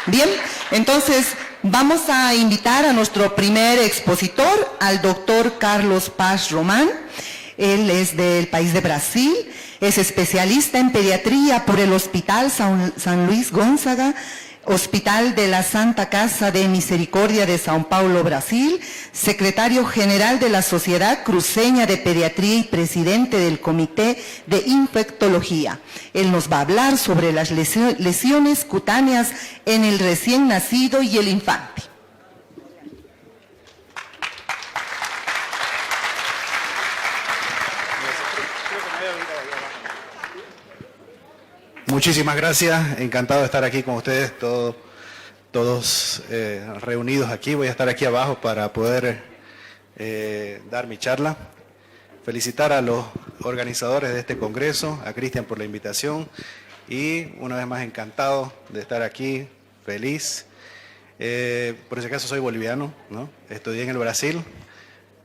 Bien, entonces vamos a invitar a nuestro primer expositor, al doctor Carlos Paz Román. Él es del país de Brasil, es especialista en pediatría por el Hospital San Luis Gonzaga, Hospital de la Santa Casa de Misericordia de São Paulo, Brasil, secretario general de la Sociedad Cruceña de Pediatría y presidente del Comité de Infectología. Él nos va a hablar sobre las lesiones cutáneas en el recién nacido y el infante. Muchísimas gracias, encantado de estar aquí con ustedes, todos reunidos aquí. Voy a estar aquí abajo para poder dar mi charla. Felicitar a los organizadores de este congreso, a Cristian por la invitación y una vez más encantado de estar aquí, feliz. Por ese caso soy boliviano, ¿no? Estudié en el Brasil,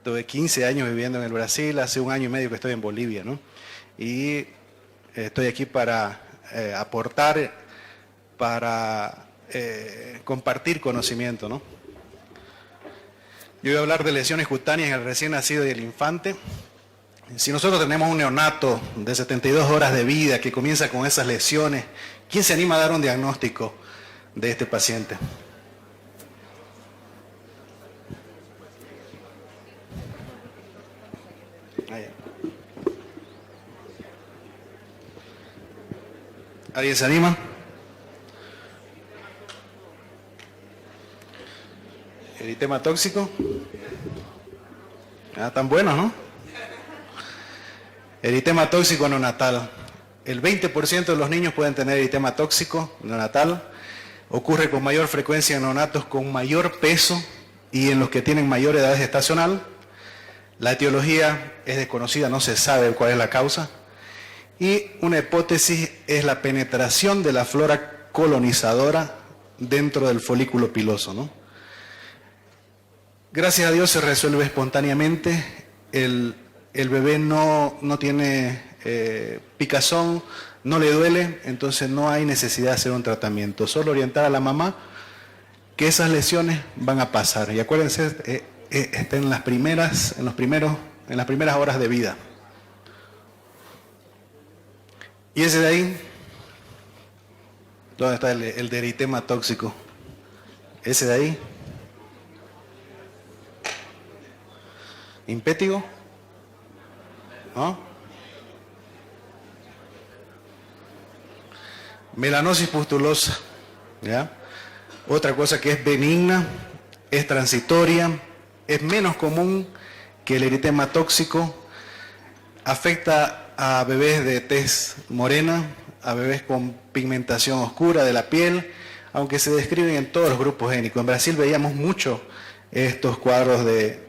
tuve 15 años viviendo en el Brasil, hace 1 año y medio que estoy en Bolivia, ¿no? Y estoy aquí para aportar, para compartir conocimiento, ¿no? Yo voy a hablar de lesiones cutáneas en el recién nacido y el infante. Si nosotros tenemos un neonato de 72 horas de vida que comienza con esas lesiones, ¿quién se anima a dar un diagnóstico de este paciente? ¿Alguien se anima? ¿Eritema tóxico? Tan buenos, ¿no? Eritema tóxico neonatal. El 20% de los niños pueden tener eritema tóxico neonatal. Ocurre con mayor frecuencia en neonatos con mayor peso y en los que tienen mayor edad gestacional. La etiología es desconocida, no se sabe cuál es la causa. Y una hipótesis es la penetración de la flora colonizadora dentro del folículo piloso, ¿no? Gracias a Dios se resuelve espontáneamente, el bebé no tiene picazón, no le duele, entonces no hay necesidad de hacer un tratamiento, solo orientar a la mamá que esas lesiones van a pasar. Y acuérdense, está en las primeras horas de vida. Y ese de ahí, ¿dónde está el de eritema tóxico? Ese de ahí. ¿Impétigo? ¿No? Melanosis pustulosa, ¿ya? Otra cosa que es benigna, es transitoria, es menos común que el eritema tóxico, afecta a bebés de tez morena, a bebés con pigmentación oscura de la piel, aunque se describen en todos los grupos étnicos. En Brasil veíamos mucho estos cuadros de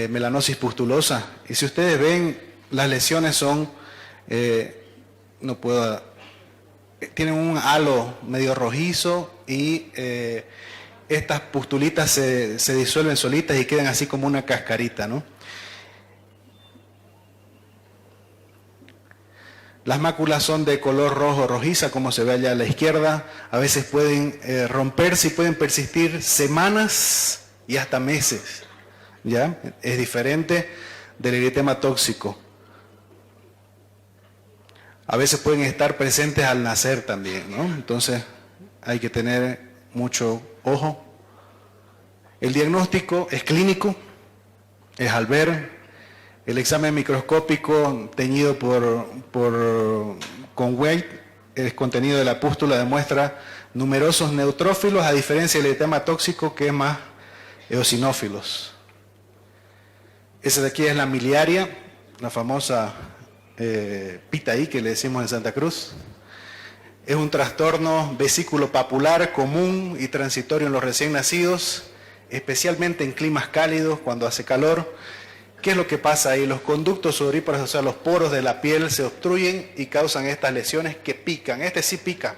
melanosis pustulosa, y si ustedes ven, las lesiones son, tienen un halo medio rojizo y estas pustulitas se disuelven solitas y quedan así como una cascarita, ¿no? Las máculas son de color rojo rojiza, como se ve allá a la izquierda. A veces pueden romperse y pueden persistir semanas y hasta meses, ¿ya? Es diferente del eritema tóxico. A veces pueden estar presentes al nacer también, ¿no? Entonces hay que tener mucho ojo. El diagnóstico es clínico, es al ver. El examen microscópico teñido con Wade, el contenido de la pústula demuestra numerosos neutrófilos, a diferencia del eritema tóxico que es más eosinófilos. Esa de aquí es la miliaria, la famosa pitaí que le decimos en Santa Cruz. Es un trastorno vesículo-papular común y transitorio en los recién nacidos, especialmente en climas cálidos, cuando hace calor. ¿Qué es lo que pasa ahí? Los conductos sudoríparos, o sea, los poros de la piel se obstruyen y causan estas lesiones que pican. Este sí pica.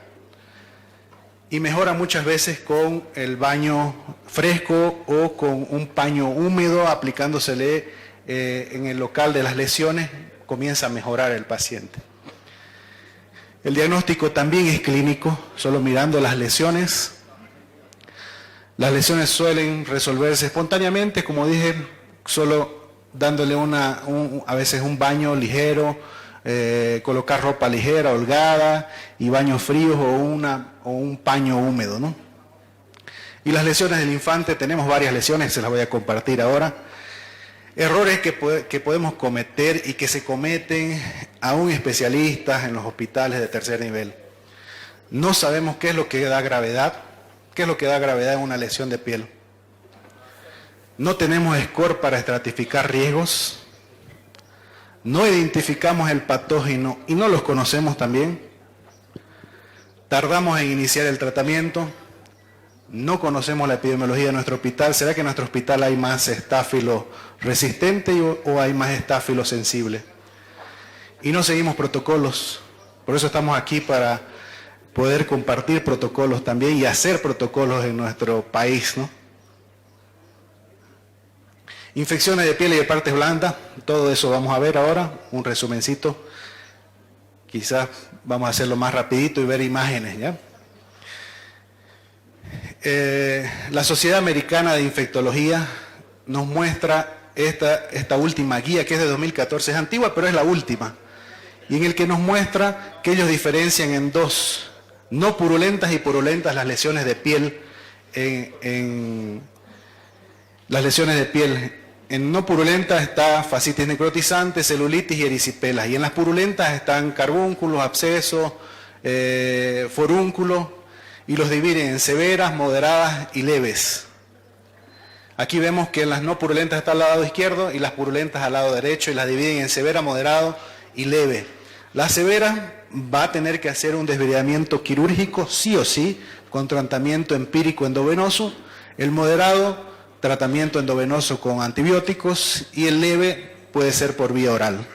Y mejora muchas veces con el baño fresco o con un paño húmedo, aplicándosele en el local de las lesiones, comienza a mejorar el paciente. El diagnóstico también es clínico, solo mirando las lesiones. Las lesiones suelen resolverse espontáneamente, como dije, solo dándole a veces un baño ligero, colocar ropa ligera, holgada, y baños fríos o un paño húmedo, ¿no? Y las lesiones del infante, tenemos varias lesiones, se las voy a compartir ahora. Errores que podemos cometer y que se cometen aún especialistas en los hospitales de tercer nivel. No sabemos qué es lo que da gravedad, en una lesión de piel. No tenemos score para estratificar riesgos. No identificamos el patógeno y no los conocemos también. Tardamos en iniciar el tratamiento. No conocemos la epidemiología de nuestro hospital. ¿Será que en nuestro hospital hay más estáfilo resistente o hay más estáfilo sensible? Y no seguimos protocolos. Por eso estamos aquí, para poder compartir protocolos también y hacer protocolos en nuestro país, ¿no? Infecciones de piel y de partes blandas, todo eso vamos a ver ahora, un resumencito. Quizás vamos a hacerlo más rapidito y ver imágenes, ¿ya? La Sociedad Americana de Infectología nos muestra esta última guía, que es de 2014, es antigua, pero es la última, y en el que nos muestra que ellos diferencian en dos, no purulentas y purulentas, las lesiones de piel. Las lesiones de piel, en no purulentas está fascitis necrotizante, celulitis y erisipelas, y en las purulentas están carbúnculos, abscesos, forúnculos, y los dividen en severas, moderadas y leves. Aquí vemos que en las no purulentas está al lado izquierdo y las purulentas al lado derecho, y las dividen en severa, moderado y leve. La severa va a tener que hacer un desbridamiento quirúrgico, sí o sí, con tratamiento empírico endovenoso. El moderado, tratamiento endovenoso con antibióticos, y el leve puede ser por vía oral.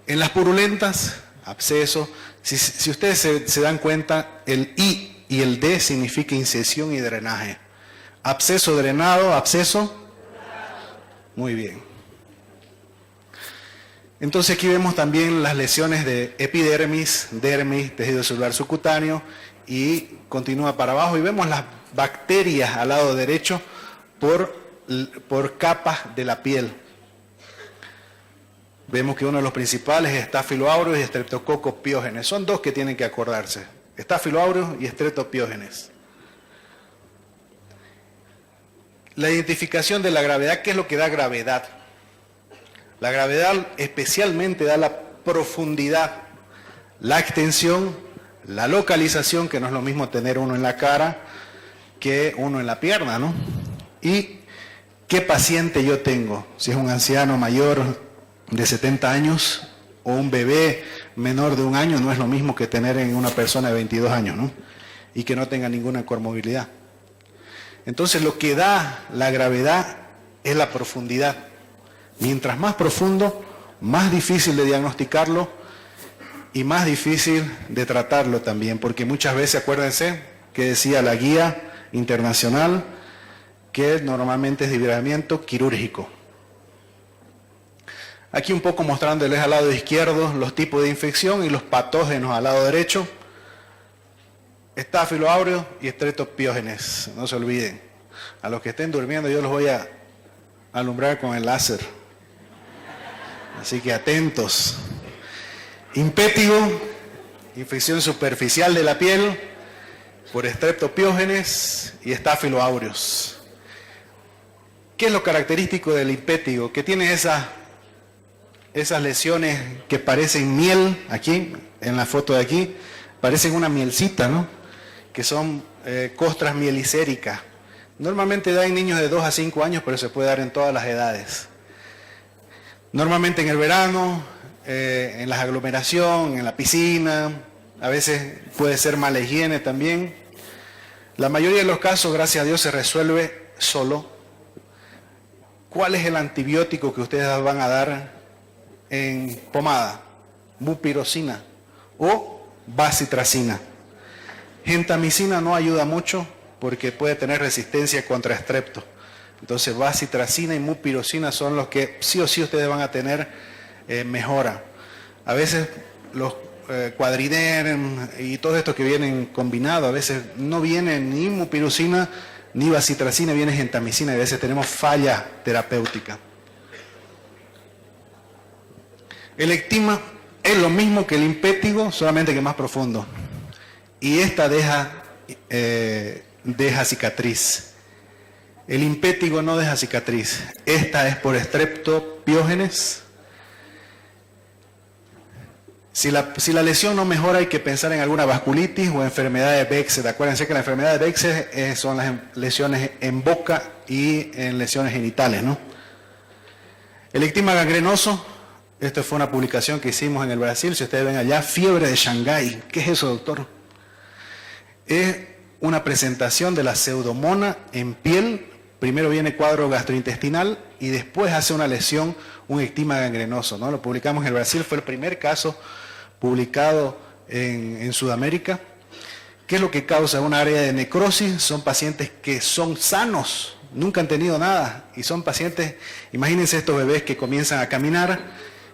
En las purulentas, absceso, si ustedes se dan cuenta, el I y el D significa incisión y drenaje. Absceso drenado, absceso. Muy bien. Entonces aquí vemos también las lesiones de epidermis, dermis, tejido celular subcutáneo, y continúa para abajo, y vemos las bacterias al lado derecho por capas de la piel. Vemos que uno de los principales es Staphylo aureus y Streptococcus pyogenes. Son dos que tienen que acordarse: Staphylo aureus y Streptopiógenes. La identificación de la gravedad. ¿Qué es lo que da gravedad? La gravedad especialmente da la profundidad, la extensión, la localización, que no es lo mismo tener uno en la cara que uno en la pierna, ¿no? Y qué paciente yo tengo, si es un anciano mayor de 70 años o un bebé menor de 1 año, no es lo mismo que tener en una persona de 22 años, ¿no? Y que no tenga ninguna comorbilidad. Entonces lo que da la gravedad es la profundidad. Mientras más profundo, más difícil de diagnosticarlo y más difícil de tratarlo también, porque muchas veces, acuérdense que decía la guía internacional, que normalmente es desbridamiento quirúrgico. Aquí un poco mostrándoles al lado izquierdo los tipos de infección y los patógenos al lado derecho. Staphylo aureus y Streptopiógenes, no se olviden. A los que estén durmiendo yo los voy a alumbrar con el láser. Así que atentos. Impétigo, infección superficial de la piel por Streptopiógenes y Staphylo aureus. ¿Qué es lo característico del impétigo? Que tiene esas lesiones que parecen miel, aquí, en la foto de aquí, parecen una mielcita, ¿no? Que son costras mielicéricas. Normalmente da en niños de 2 a 5 años, pero se puede dar en todas las edades. Normalmente en el verano, en la aglomeración, en la piscina, a veces puede ser mala higiene también. La mayoría de los casos, gracias a Dios, se resuelve solo. ¿Cuál es el antibiótico que ustedes van a dar en pomada? Mupirocina o bacitracina. Gentamicina no ayuda mucho porque puede tener resistencia contra estrepto. Entonces bacitracina y mupirocina son los que sí o sí ustedes van a tener mejora. A veces los Quadriderm y todo esto que vienen combinados, a veces no vienen ni mupirocina ni bacitracina, viene gentamicina, y a veces tenemos falla terapéutica. El ectima es lo mismo que el impétigo, solamente que más profundo. Y esta deja cicatriz. El impétigo no deja cicatriz. Esta es por streptopiógenes. Si la lesión no mejora, hay que pensar en alguna vasculitis o enfermedad de Behçet. Acuérdense que la enfermedad de Behçet son las lesiones en boca y en lesiones genitales, ¿no? El ectima gangrenoso, esta fue una publicación que hicimos en el Brasil, si ustedes ven allá, fiebre de Shanghái. ¿Qué es eso, doctor? Es una presentación de la pseudomona en piel. Primero viene cuadro gastrointestinal y después hace una lesión, un ectima gangrenoso, ¿no? Lo publicamos en el Brasil, fue el primer caso publicado en Sudamérica. ¿Qué es lo que causa? Una área de necrosis. Son pacientes que son sanos, nunca han tenido nada, y son pacientes, imagínense estos bebés que comienzan a caminar,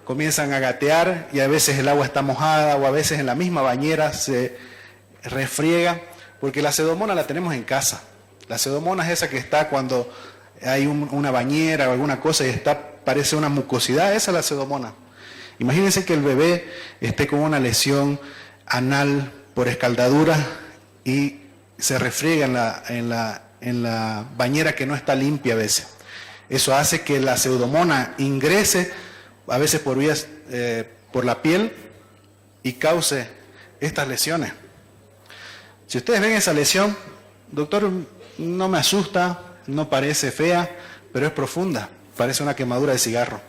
comienzan a gatear, y a veces el agua está mojada, o a veces en la misma bañera se refriega, porque la pseudomona la tenemos en casa. La pseudomona es esa que está cuando hay una bañera o alguna cosa y parece una mucosidad, esa es la pseudomona. Imagínense que el bebé esté con una lesión anal por escaldadura y se refriega en la bañera que no está limpia a veces. Eso hace que la pseudomona ingrese a veces por vías por la piel y cause estas lesiones. Si ustedes ven esa lesión, doctor, no me asusta, no parece fea, pero es profunda, parece una quemadura de cigarro.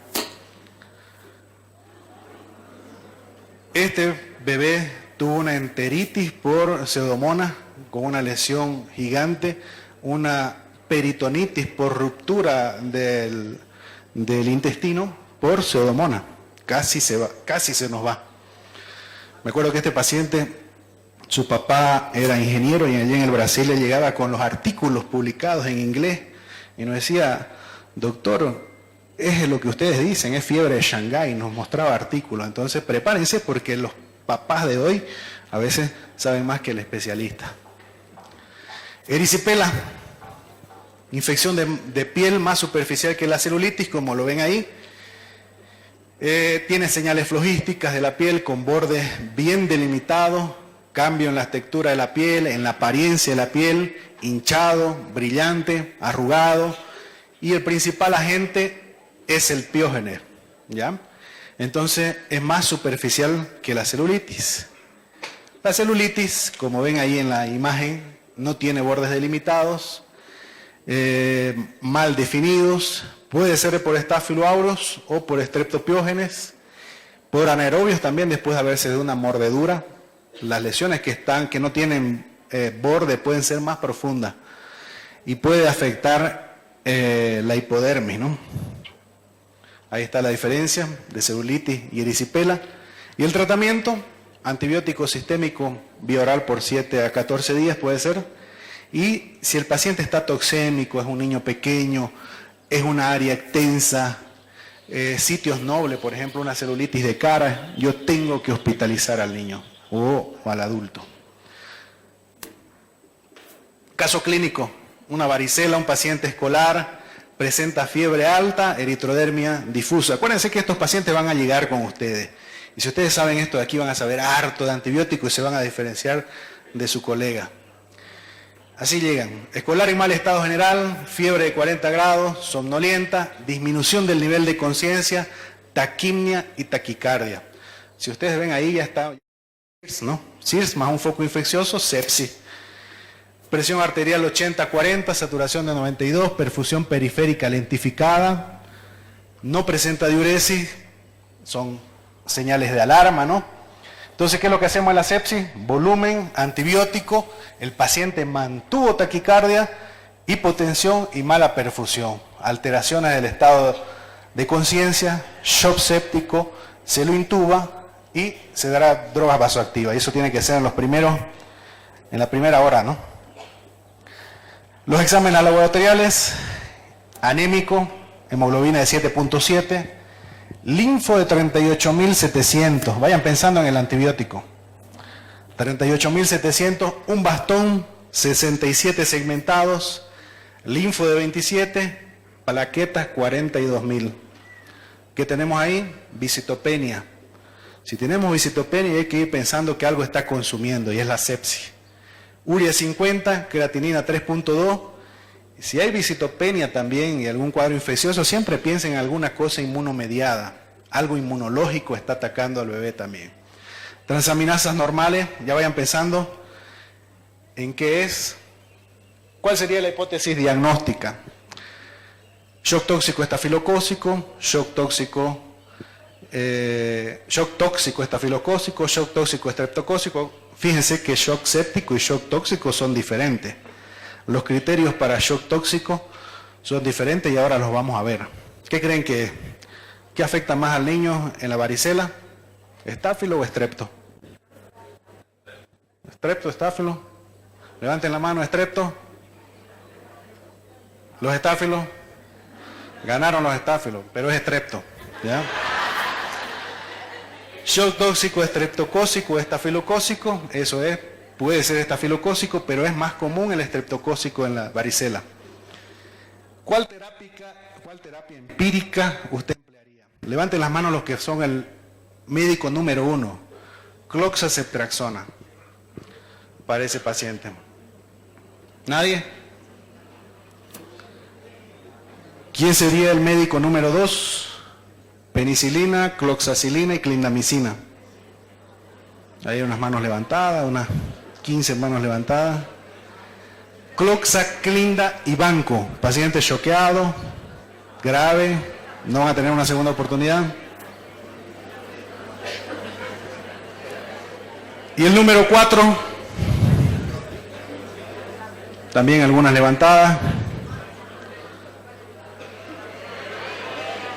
Este bebé tuvo una enteritis por pseudomona con una lesión gigante, una peritonitis por ruptura del intestino por pseudomona. Casi se nos va. Me acuerdo que este paciente, su papá era ingeniero y allí en el Brasil le llegaba con los artículos publicados en inglés y nos decía, doctor, es lo que ustedes dicen, es fiebre de Shanghái, nos mostraba artículos. Entonces prepárense porque los papás de hoy a veces saben más que el especialista. Erisipela, infección de piel más superficial que la celulitis, como lo ven ahí. Tiene señales flogísticas de la piel con bordes bien delimitados, cambio en la textura de la piel, en la apariencia de la piel, hinchado, brillante, arrugado, y el principal agente es el piógene, ¿ya? Entonces es más superficial que la celulitis. La celulitis, como ven ahí en la imagen, no tiene bordes delimitados, mal definidos, puede ser por Staphylo aureus o por streptopiógenes, por anaerobios también después de haberse dado una mordedura. Las lesiones que no tienen borde pueden ser más profundas y puede afectar la hipodermis, ¿no? Ahí está la diferencia de celulitis y erisipela. Y el tratamiento, antibiótico sistémico bioral por 7 a 14 días puede ser. Y si el paciente está toxémico, es un niño pequeño, es una área extensa, sitios nobles, por ejemplo, una celulitis de cara, yo tengo que hospitalizar al niño o al adulto. Caso clínico, una varicela, un paciente escolar, presenta fiebre alta, eritrodermia difusa. Acuérdense que estos pacientes van a llegar con ustedes. Y si ustedes saben esto de aquí, van a saber harto de antibióticos y se van a diferenciar de su colega. Así llegan. Escolar en mal estado general, fiebre de 40 grados, somnolienta, disminución del nivel de conciencia, taquimia y taquicardia. Si ustedes ven ahí ya está, ¿no? SIRS más un foco infeccioso, sepsis. Presión arterial 80-40, saturación de 92, perfusión periférica lentificada, no presenta diuresis, son señales de alarma, ¿no? Entonces, ¿qué es lo que hacemos en la sepsis? Volumen, antibiótico, el paciente mantuvo taquicardia, hipotensión y mala perfusión, alteraciones del estado de conciencia, shock séptico, se lo intuba y se dará drogas vasoactivas. Y eso tiene que ser en la primera hora, ¿no? Los exámenes laboratoriales, anémico, hemoglobina de 7.7, linfo de 38.700, vayan pensando en el antibiótico, 38.700, un bastón, 67 segmentados, linfo de 27, plaquetas 42.000. ¿Qué tenemos ahí? Visitopenia. Si tenemos visitopenia hay que ir pensando que algo está consumiendo y es la sepsis. Urea 50, creatinina 3.2. Si hay visitopenia también y algún cuadro infeccioso, siempre piensen en alguna cosa inmunomediada. Algo inmunológico está atacando al bebé también. Transaminasas normales, ya vayan pensando en qué es. ¿Cuál sería la hipótesis diagnóstica? Shock tóxico estafilocócico, shock tóxico estafilocócico, shock tóxico estreptocócico. Fíjense que shock séptico y shock tóxico son diferentes. Los criterios para shock tóxico son diferentes y ahora los vamos a ver. ¿Qué creen que afecta más al niño en la varicela? ¿Estáfilo o estrepto? ¿Estrepto, estáfilo? Levanten la mano, estrepto. Los estáfilos. Ganaron los estáfilos, pero es estrepto. ¿Ya? Shock tóxico estreptocócico, estafilocócico, eso es, puede ser estafilocócico, pero es más común el estreptocócico en la varicela. ¿Cuál terapia empírica usted emplearía? Levanten las manos los que son el médico número 1. Cloxaceptraxona para ese paciente. ¿Nadie? ¿Quién sería el médico número 2? Penicilina, cloxacilina y clindamicina. Hay unas manos levantadas, unas 15 manos levantadas. Cloxa, clinda y banco. Paciente choqueado, grave, no van a tener una segunda oportunidad. Y el número 4, también algunas levantadas.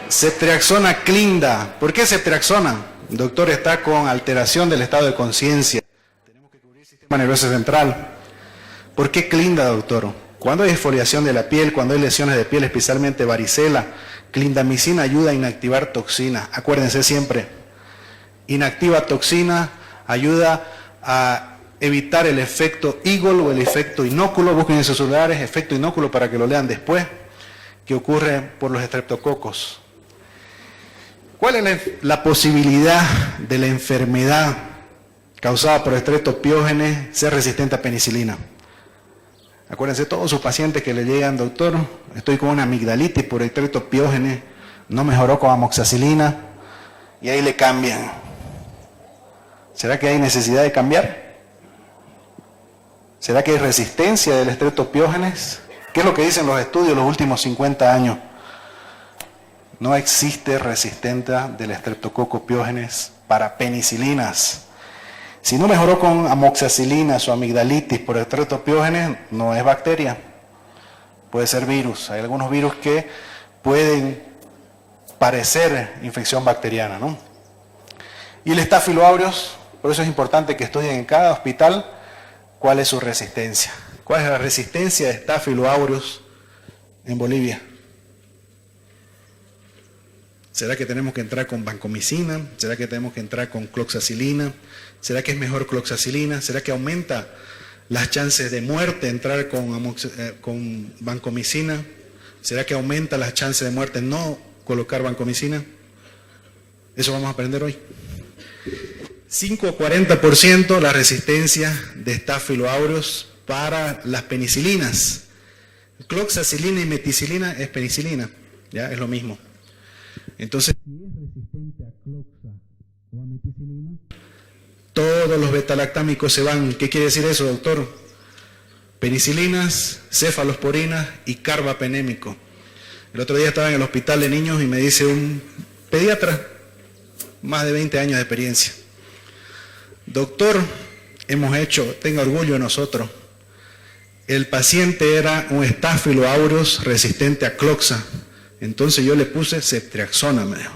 Ceftriaxona clinda. ¿Por qué ceftriaxona? El doctor está con alteración del estado de conciencia. Tenemos que cubrir el sistema nervioso central. ¿Por qué clinda, doctor? Cuando hay exfoliación de la piel, cuando hay lesiones de piel, especialmente varicela, clindamicina ayuda a inactivar toxina. Acuérdense siempre, inactiva toxina, ayuda a evitar el efecto Eagle o el efecto inóculo. Busquen en sus celulares, efecto inóculo para que lo lean después, que ocurre por los estreptococos. ¿Cuál es la posibilidad de la enfermedad causada por Streptopiógenes ser resistente a penicilina? Acuérdense, todos sus pacientes que le llegan, doctor, estoy con una amigdalitis por Streptopiógenes, no mejoró con amoxicilina, y ahí le cambian. ¿Será que hay necesidad de cambiar? ¿Será que hay resistencia del Streptopiógenes? ¿Qué es lo que dicen los estudios los últimos 50 años? No existe resistencia del Streptococcus pyogenes para penicilinas. Si no mejoró con amoxicilina su amigdalitis por Streptopiógenes, no es bacteria. Puede ser virus. Hay algunos virus que pueden parecer infección bacteriana, ¿no? Y el Staphylo aureus, por eso es importante que estudien en cada hospital cuál es su resistencia. ¿Cuál es la resistencia de Staphylo aureus en Bolivia? ¿Será que tenemos que entrar con vancomicina? ¿Será que tenemos que entrar con cloxacilina? ¿Será que es mejor cloxacilina? ¿Será que aumenta las chances de muerte entrar con vancomicina? ¿Será que aumenta las chances de muerte no colocar vancomicina? Eso vamos a aprender hoy. 5 a 40% la resistencia de Staphylo aureus para las penicilinas. Cloxacilina y meticilina es penicilina, ya es lo mismo. Entonces, si es resistente a cloxa o a meticilina, todos los betalactámicos se van. ¿Qué quiere decir eso, doctor? Penicilinas, cefalosporinas y carbapenémico. El otro día estaba en el hospital de niños y me dice un pediatra, más de 20 años de experiencia: doctor, tenga orgullo de nosotros. El paciente era un Staphylo aureus resistente a cloxa. Entonces yo le puse ceftriaxona, me dijo.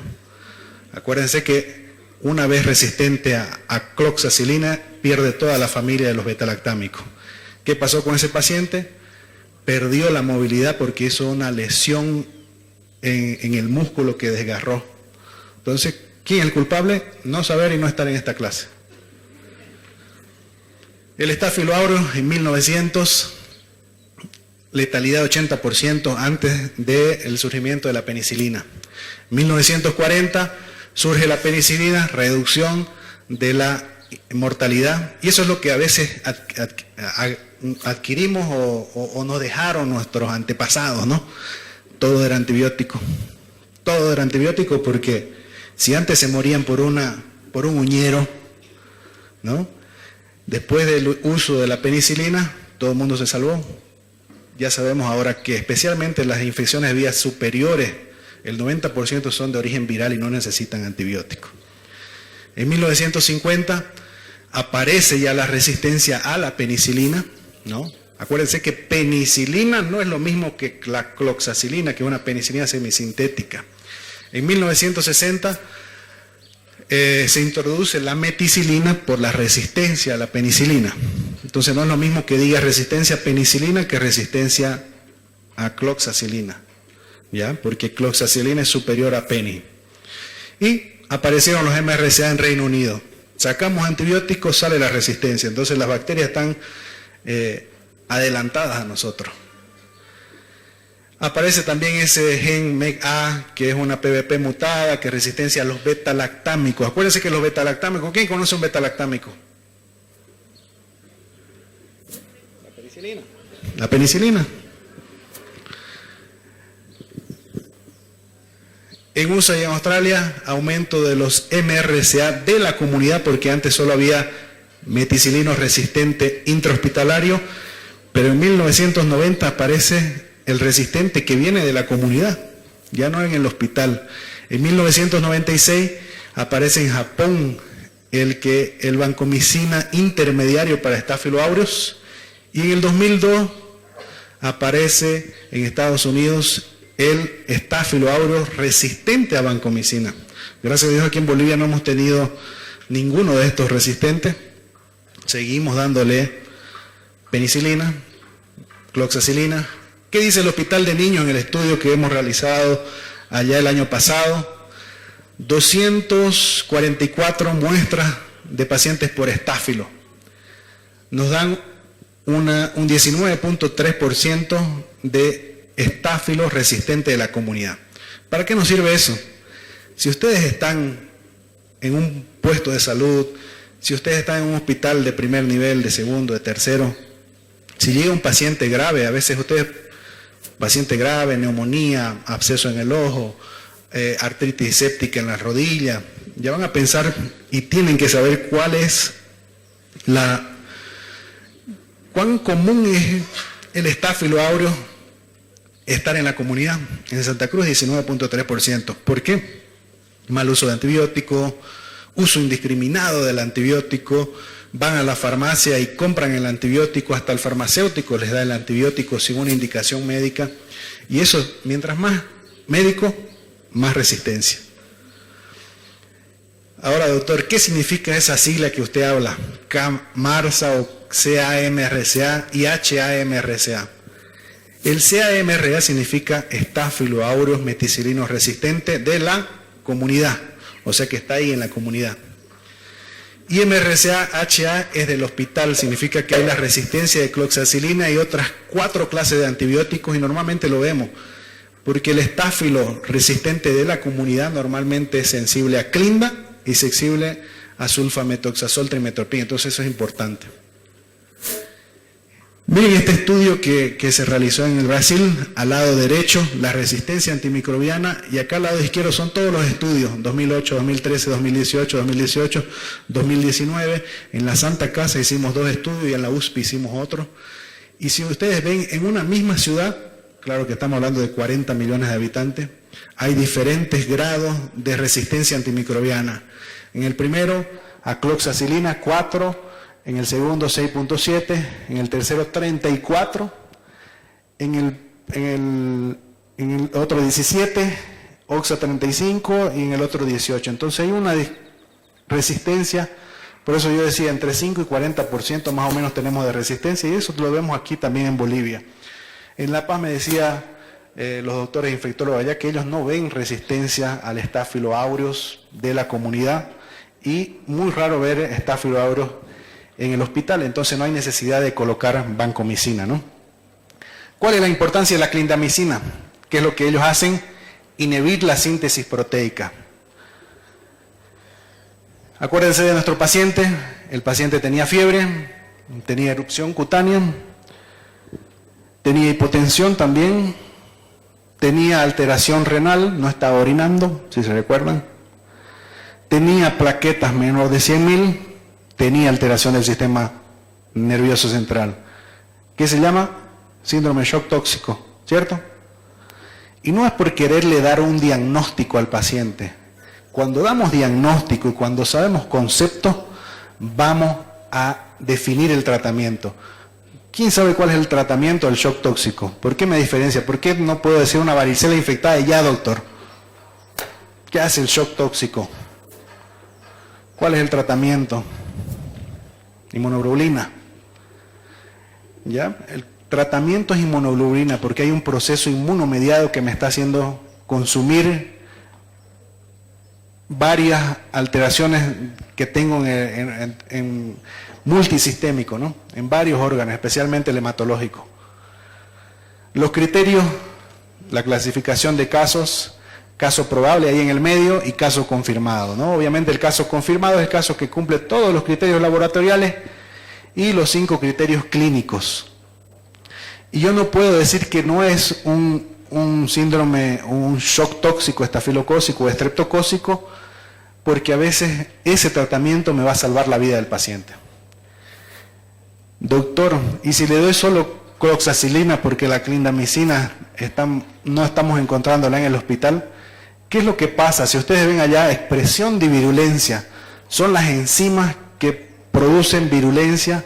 Acuérdense que una vez resistente a cloxacilina, pierde toda la familia de los betalactámicos. ¿Qué pasó con ese paciente? Perdió la movilidad porque hizo una lesión en el músculo que desgarró. Entonces, ¿quién es el culpable? No saber y no estar en esta clase. El Staphylo aureus en 1900, letalidad 80% antes del surgimiento de la penicilina. En 1940 surge la penicilina, reducción de la mortalidad, y eso es lo que a veces adquirimos o nos dejaron nuestros antepasados, ¿no? Todo era antibiótico. Todo era antibiótico, porque si antes se morían por un uñero, ¿no? Después del uso de la penicilina, todo el mundo se salvó. Ya sabemos ahora que especialmente las infecciones de vías superiores, el 90% son de origen viral y no necesitan antibióticos. En 1950 aparece ya la resistencia a la penicilina, ¿no? Acuérdense que penicilina no es lo mismo que la cloxacilina, que es una penicilina semisintética. En 1960 se introduce la meticilina por la resistencia a la penicilina. Entonces no es lo mismo que diga resistencia a penicilina que resistencia a cloxacilina, ¿ya? Porque cloxacilina es superior a peni. Y aparecieron los MRSA en Reino Unido. Sacamos antibióticos, sale la resistencia. Entonces las bacterias están adelantadas a nosotros. Aparece también ese gen MEG-A, que es una PBP mutada, que es resistencia a los beta-lactámicos. Acuérdense que los beta-lactámicos, ¿quién conoce un beta-lactámico? La penicilina. La penicilina. En USA y en Australia, aumento de los MRSA de la comunidad, porque antes solo había meticilino resistente intrahospitalario, pero en 1990 aparece el resistente que viene de la comunidad, ya no en el hospital. En 1996 aparece en Japón el vancomicina intermediario para Staphylo aureus, y en el 2002 aparece en Estados Unidos el Staphylo aureus resistente a vancomicina. Gracias a Dios aquí en Bolivia no hemos tenido ninguno de estos resistentes. Seguimos dándole penicilina, cloxacilina. ¿Qué dice el Hospital de Niños en el estudio que hemos realizado allá el año pasado? 244 muestras de pacientes por estáfilo. Nos dan un 19.3% de estáfilo resistente de la comunidad. ¿Para qué nos sirve eso? Si ustedes están en un puesto de salud, si ustedes están en un hospital de primer nivel, de segundo, de tercero, si llega un paciente grave, a veces ustedes, paciente grave, neumonía, absceso en el ojo, artritis séptica en la rodilla, ya van a pensar y tienen que saber cuán común es el Staphylo aureus estar en la comunidad. En Santa Cruz 19.3%. ¿Por qué? Mal uso de antibiótico, uso indiscriminado del antibiótico, van a la farmacia y compran el antibiótico, hasta el farmacéutico les da el antibiótico sin una indicación médica, y eso, mientras más médico, más resistencia. Ahora, doctor, ¿qué significa esa sigla que usted habla? CAMRSA o CAMRSA y HAMRSA. El CAMRSA significa Staphylo aureus meticilino resistente de la comunidad, o sea que está ahí en la comunidad. Y MRSA-HA es del hospital, significa que hay la resistencia de cloxacilina y otras 4 clases de antibióticos, y normalmente lo vemos, porque el estáfilo resistente de la comunidad normalmente es sensible a clinda y sensible a sulfametoxazol trimetoprim, entonces eso es importante. Miren este estudio que se realizó en el Brasil, al lado derecho, la resistencia antimicrobiana, y acá al lado izquierdo son todos los estudios, 2008, 2013, 2018, 2018, 2019. En la Santa Casa hicimos 2 estudios y en la USP hicimos otro. Y si ustedes ven, en una misma ciudad, claro que estamos hablando de 40 millones de habitantes, hay diferentes grados de resistencia antimicrobiana. En el primero, a cloxacilina 4, en el segundo 6.7, en el tercero 34, en el otro 17, oxa 35 y en el otro 18. Entonces hay una resistencia, por eso yo decía, entre 5 y 40% más o menos tenemos de resistencia, y eso lo vemos aquí también en Bolivia. En La Paz me decía los doctores infectólogos allá que ellos no ven resistencia al Staphylo aureus de la comunidad, y muy raro ver Staphylo aureus en el hospital, entonces no hay necesidad de colocar vancomicina, ¿no? ¿Cuál es la importancia de la clindamicina? ¿Qué es lo que ellos hacen? Inhibir la síntesis proteica. Acuérdense de nuestro paciente. El paciente tenía fiebre, tenía erupción cutánea, tenía hipotensión también, tenía alteración renal, no estaba orinando, si se recuerdan. Tenía plaquetas menor de 100.000, tenía alteración del sistema nervioso central. ¿Qué se llama? Síndrome de shock tóxico, ¿cierto? Y no es por quererle dar un diagnóstico al paciente. Cuando damos diagnóstico y cuando sabemos conceptos, vamos a definir el tratamiento. ¿Quién sabe cuál es el tratamiento del shock tóxico? ¿Por qué me diferencia? ¿Por qué no puedo decir una varicela infectada y ya, doctor? ¿Qué hace el shock tóxico? ¿Cuál es el tratamiento? Inmunoglobulina. ¿Ya? El tratamiento es inmunoglobulina porque hay un proceso inmunomediado que me está haciendo consumir varias alteraciones que tengo en multisistémico, ¿no? En varios órganos, especialmente el hematológico. Los criterios, la clasificación de casos, caso probable ahí en el medio y caso confirmado, ¿no? Obviamente el caso confirmado es el caso que cumple todos los criterios laboratoriales y los 5 criterios clínicos. Y yo no puedo decir que no es un síndrome, un shock tóxico, estafilocócico o estreptocócico, porque a veces ese tratamiento me va a salvar la vida del paciente. Doctor, ¿y si le doy solo cloxacilina porque la clindamicina no estamos encontrándola en el hospital? ¿Qué es lo que pasa? Si ustedes ven allá, expresión de virulencia, son las enzimas que producen virulencia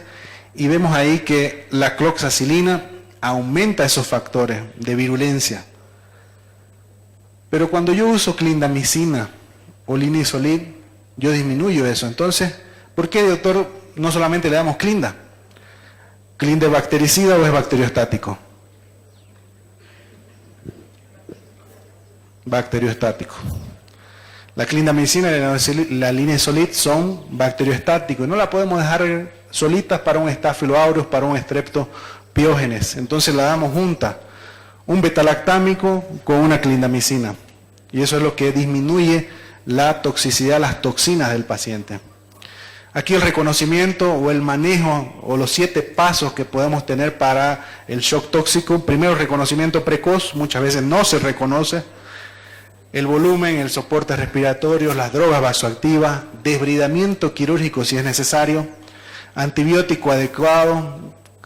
y vemos ahí que la cloxacilina aumenta esos factores de virulencia. Pero cuando yo uso clindamicina o linezolid, yo disminuyo eso. Entonces, ¿por qué, doctor, no solamente le damos clinda? ¿Clinda es bactericida o es bacteriostático? Bacteriostático. La clindamicina y la linezolid son bacteriostáticos. No la podemos dejar solitas para un Staphylo aureus, para un Streptopiógenes. Entonces la damos junta. Un betalactámico con una clindamicina. Y eso es lo que disminuye la toxicidad, las toxinas del paciente. Aquí el reconocimiento o el manejo o los 7 pasos que podemos tener para el shock tóxico. Primero, reconocimiento precoz, muchas veces no se reconoce. El volumen, el soporte respiratorio, las drogas vasoactivas, desbridamiento quirúrgico si es necesario, antibiótico adecuado,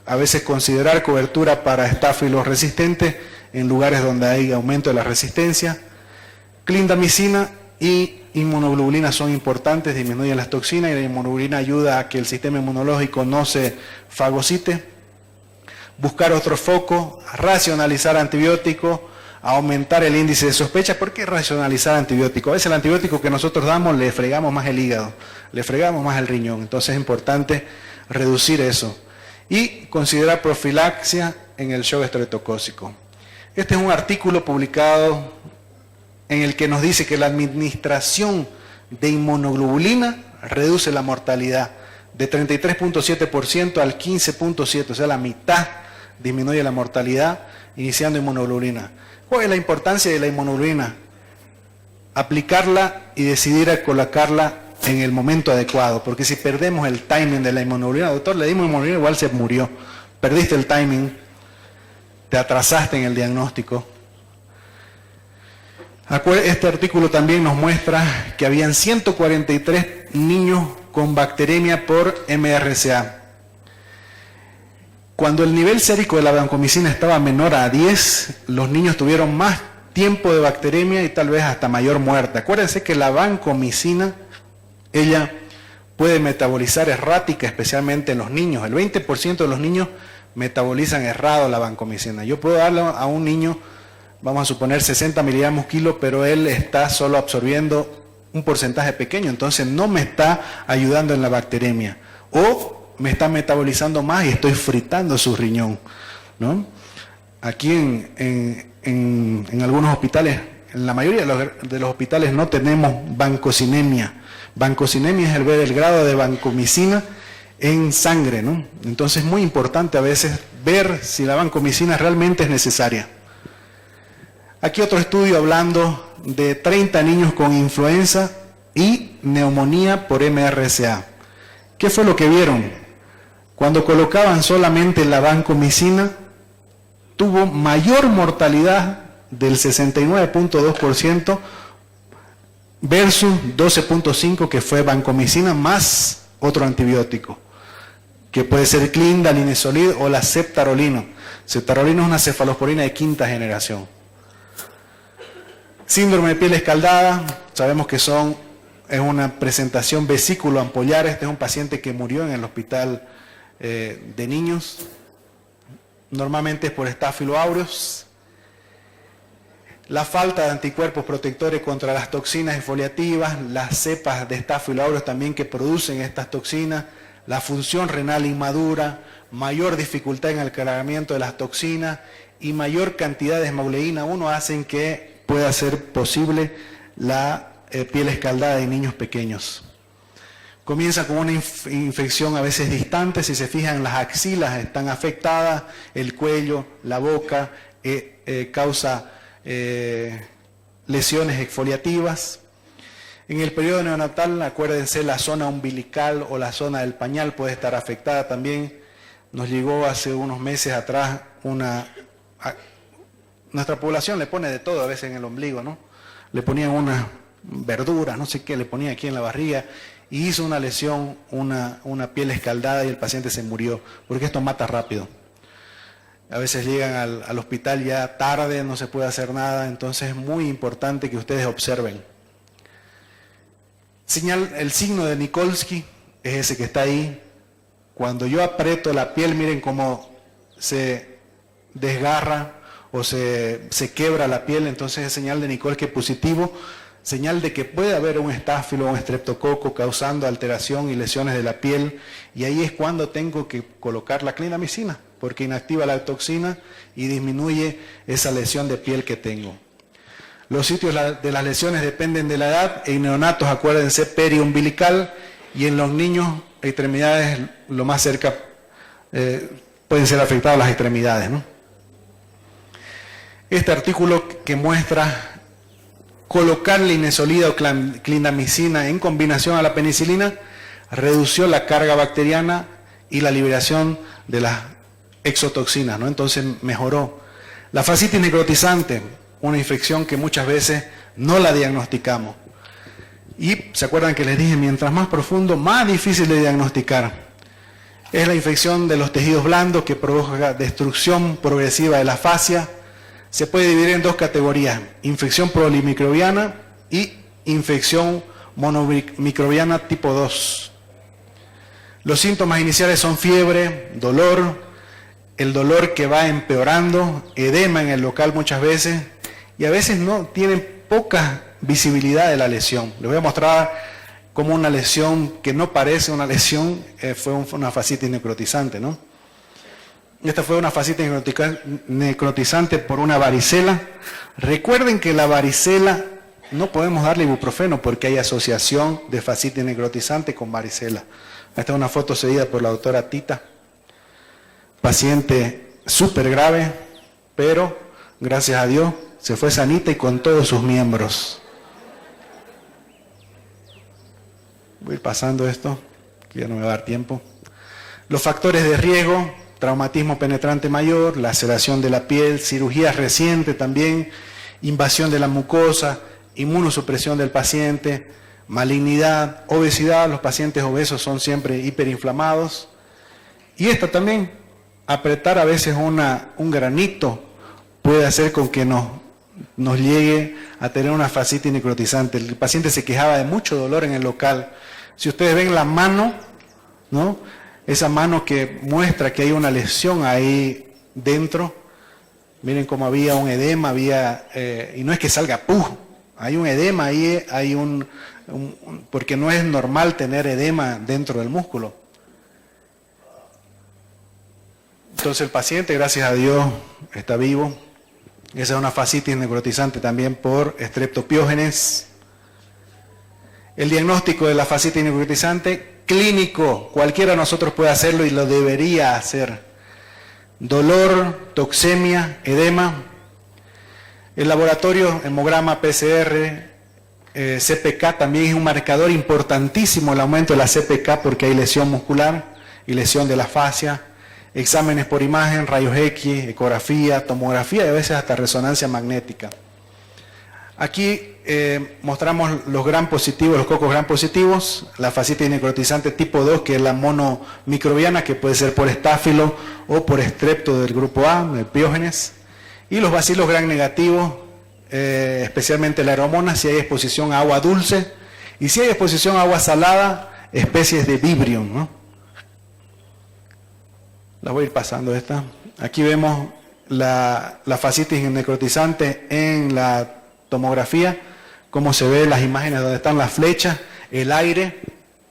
a veces considerar cobertura para estáfilos resistentes en lugares donde hay aumento de la resistencia. Clindamicina y inmunoglobulina son importantes, disminuyen las toxinas y la inmunoglobulina ayuda a que el sistema inmunológico no se fagocite. Buscar otro foco, racionalizar antibióticos, aumentar el índice de sospecha. ¿Por qué racionalizar antibióticos? A veces el antibiótico que nosotros damos le fregamos más el hígado, le fregamos más el riñón. Entonces es importante reducir eso. Y considerar profilaxia en el shock estreptocócico. Este es un artículo publicado en el que nos dice que la administración de inmunoglobulina reduce la mortalidad de 33.7% al 15.7%, o sea, la mitad disminuye la mortalidad iniciando inmunoglobulina. ¿Cuál es la importancia de la inmunoglobulina? Aplicarla y decidir a colocarla en el momento adecuado, porque si perdemos el timing de la inmunoglobulina, doctor, le dimos inmunoglobulina, igual se murió, perdiste el timing, te atrasaste en el diagnóstico. Este artículo también nos muestra que habían 143 niños con bacteremia por MRSA. Cuando el nivel sérico de la vancomicina estaba menor a 10, los niños tuvieron más tiempo de bacteremia y tal vez hasta mayor muerte. Acuérdense que la vancomicina, ella puede metabolizar errática, especialmente en los niños. El 20% de los niños metabolizan errado la vancomicina. Yo puedo darle a un niño, vamos a suponer 60 miligramos kilo, pero él está solo absorbiendo un porcentaje pequeño, entonces no me está ayudando en la bacteremia. O me está metabolizando más y estoy fritando su riñón, ¿no? Aquí en algunos hospitales, en la mayoría de los hospitales no tenemos vancocinemia. Vancocinemia es el ver el grado de vancomicina en sangre, ¿no? Entonces es muy importante a veces ver si la vancomicina realmente es necesaria. Aquí otro estudio hablando de 30 niños con influenza y neumonía por MRSA. ¿Qué fue lo que vieron? Cuando colocaban solamente la vancomicina, tuvo mayor mortalidad del 69.2% versus 12.5% que fue vancomicina más otro antibiótico, que puede ser clindalinezolid o la ceftarolino. Ceftarolino es una cefalosporina de quinta generación. Síndrome de piel escaldada, sabemos que es una presentación vesículo-ampollar. Este es un paciente que murió en el hospital de niños. Normalmente es por Staphylo aureus. La falta de anticuerpos protectores contra las toxinas exfoliativas, las cepas de Staphylo aureus también que producen estas toxinas, la función renal inmadura, mayor dificultad en el cargamiento de las toxinas y mayor cantidad de hemaglutina 1 hacen que pueda ser posible la piel escaldada en niños pequeños. Comienza con una infección a veces distante, si se fijan las axilas están afectadas, el cuello, la boca, causa lesiones exfoliativas. En el periodo neonatal, acuérdense, la zona umbilical o la zona del pañal puede estar afectada también. Nos llegó hace unos meses atrás nuestra población le pone de todo a veces en el ombligo, ¿no? Le ponían unas verduras, no sé qué, le ponía aquí en la barriga y hizo una lesión, una piel escaldada y el paciente se murió, porque esto mata rápido. A veces llegan al hospital ya tarde, no se puede hacer nada, entonces es muy importante que ustedes observen. El signo de Nikolsky es ese que está ahí. Cuando yo aprieto la piel, miren cómo se desgarra o se quiebra la piel, entonces es señal de Nikolsky positivo, señal de que puede haber un estáfilo o un estreptococo causando alteración y lesiones de la piel, y ahí es cuando tengo que colocar la clindamicina, porque inactiva la toxina y disminuye esa lesión de piel que tengo. Los sitios de las lesiones dependen de la edad. En neonatos, acuérdense, periumbilical, y en los niños, extremidades, lo más cerca, pueden ser afectadas las extremidades, ¿no? Este artículo que muestra colocar linezolida o clindamicina en combinación a la penicilina redució la carga bacteriana y la liberación de las exotoxinas, ¿no? Entonces mejoró. La fascitis necrotizante, una infección que muchas veces no la diagnosticamos. Y se acuerdan que les dije, mientras más profundo, más difícil de diagnosticar. Es la infección de los tejidos blandos que provoca destrucción progresiva de la fascia. Se puede dividir en dos categorías, infección polimicrobiana y infección monomicrobiana tipo 2. Los síntomas iniciales son fiebre, dolor, el dolor que va empeorando, edema en el local muchas veces, y a veces no tienen poca visibilidad de la lesión. Les voy a mostrar cómo una lesión que no parece una lesión fue una fascitis necrotizante, ¿no? Esta fue una fascitis necrotizante por una varicela. Recuerden que la varicela no podemos darle ibuprofeno porque hay asociación de fascitis necrotizante con varicela. Esta es una foto seguida por la doctora Tita. Paciente súper grave, pero gracias a Dios se fue sanita y con todos sus miembros. Voy a ir pasando esto, que ya no me va a dar tiempo. Los factores de riesgo: traumatismo penetrante mayor, laceración de la piel, cirugías recientes también, invasión de la mucosa, inmunosupresión del paciente, malignidad, obesidad. Los pacientes obesos son siempre hiperinflamados. Y esta también, apretar a veces un granito puede hacer con que nos llegue a tener una fascitis necrotizante. El paciente se quejaba de mucho dolor en el local. Si ustedes ven la mano, ¿no? Esa mano que muestra que hay una lesión ahí dentro, miren cómo había un edema, y no es que salga ¡puf! Hay un edema ahí, porque no es normal tener edema dentro del músculo. Entonces el paciente, gracias a Dios, está vivo. Esa es una fascitis necrotizante también por Streptopiógenes. El diagnóstico de la fascitis necrotizante: clínico, cualquiera de nosotros puede hacerlo y lo debería hacer. Dolor, toxemia, edema. El laboratorio, hemograma, PCR, CPK también es un marcador importantísimo el aumento de la CPK porque hay lesión muscular y lesión de la fascia. Exámenes por imagen, rayos X, ecografía, tomografía y a veces hasta resonancia magnética. Aquí mostramos los gram positivos, los cocos gram positivos, la fascitis necrotizante tipo 2, que es la monomicrobiana, que puede ser por estáfilo o por estrepto del grupo A, el piógenes, y los bacilos gram negativos, especialmente la aeromonas, si hay exposición a agua dulce, y si hay exposición a agua salada, especies de Vibrium, ¿no? La voy a ir pasando esta. Aquí vemos la fascitis necrotizante en la tomografía, cómo se ve las imágenes donde están las flechas, el aire,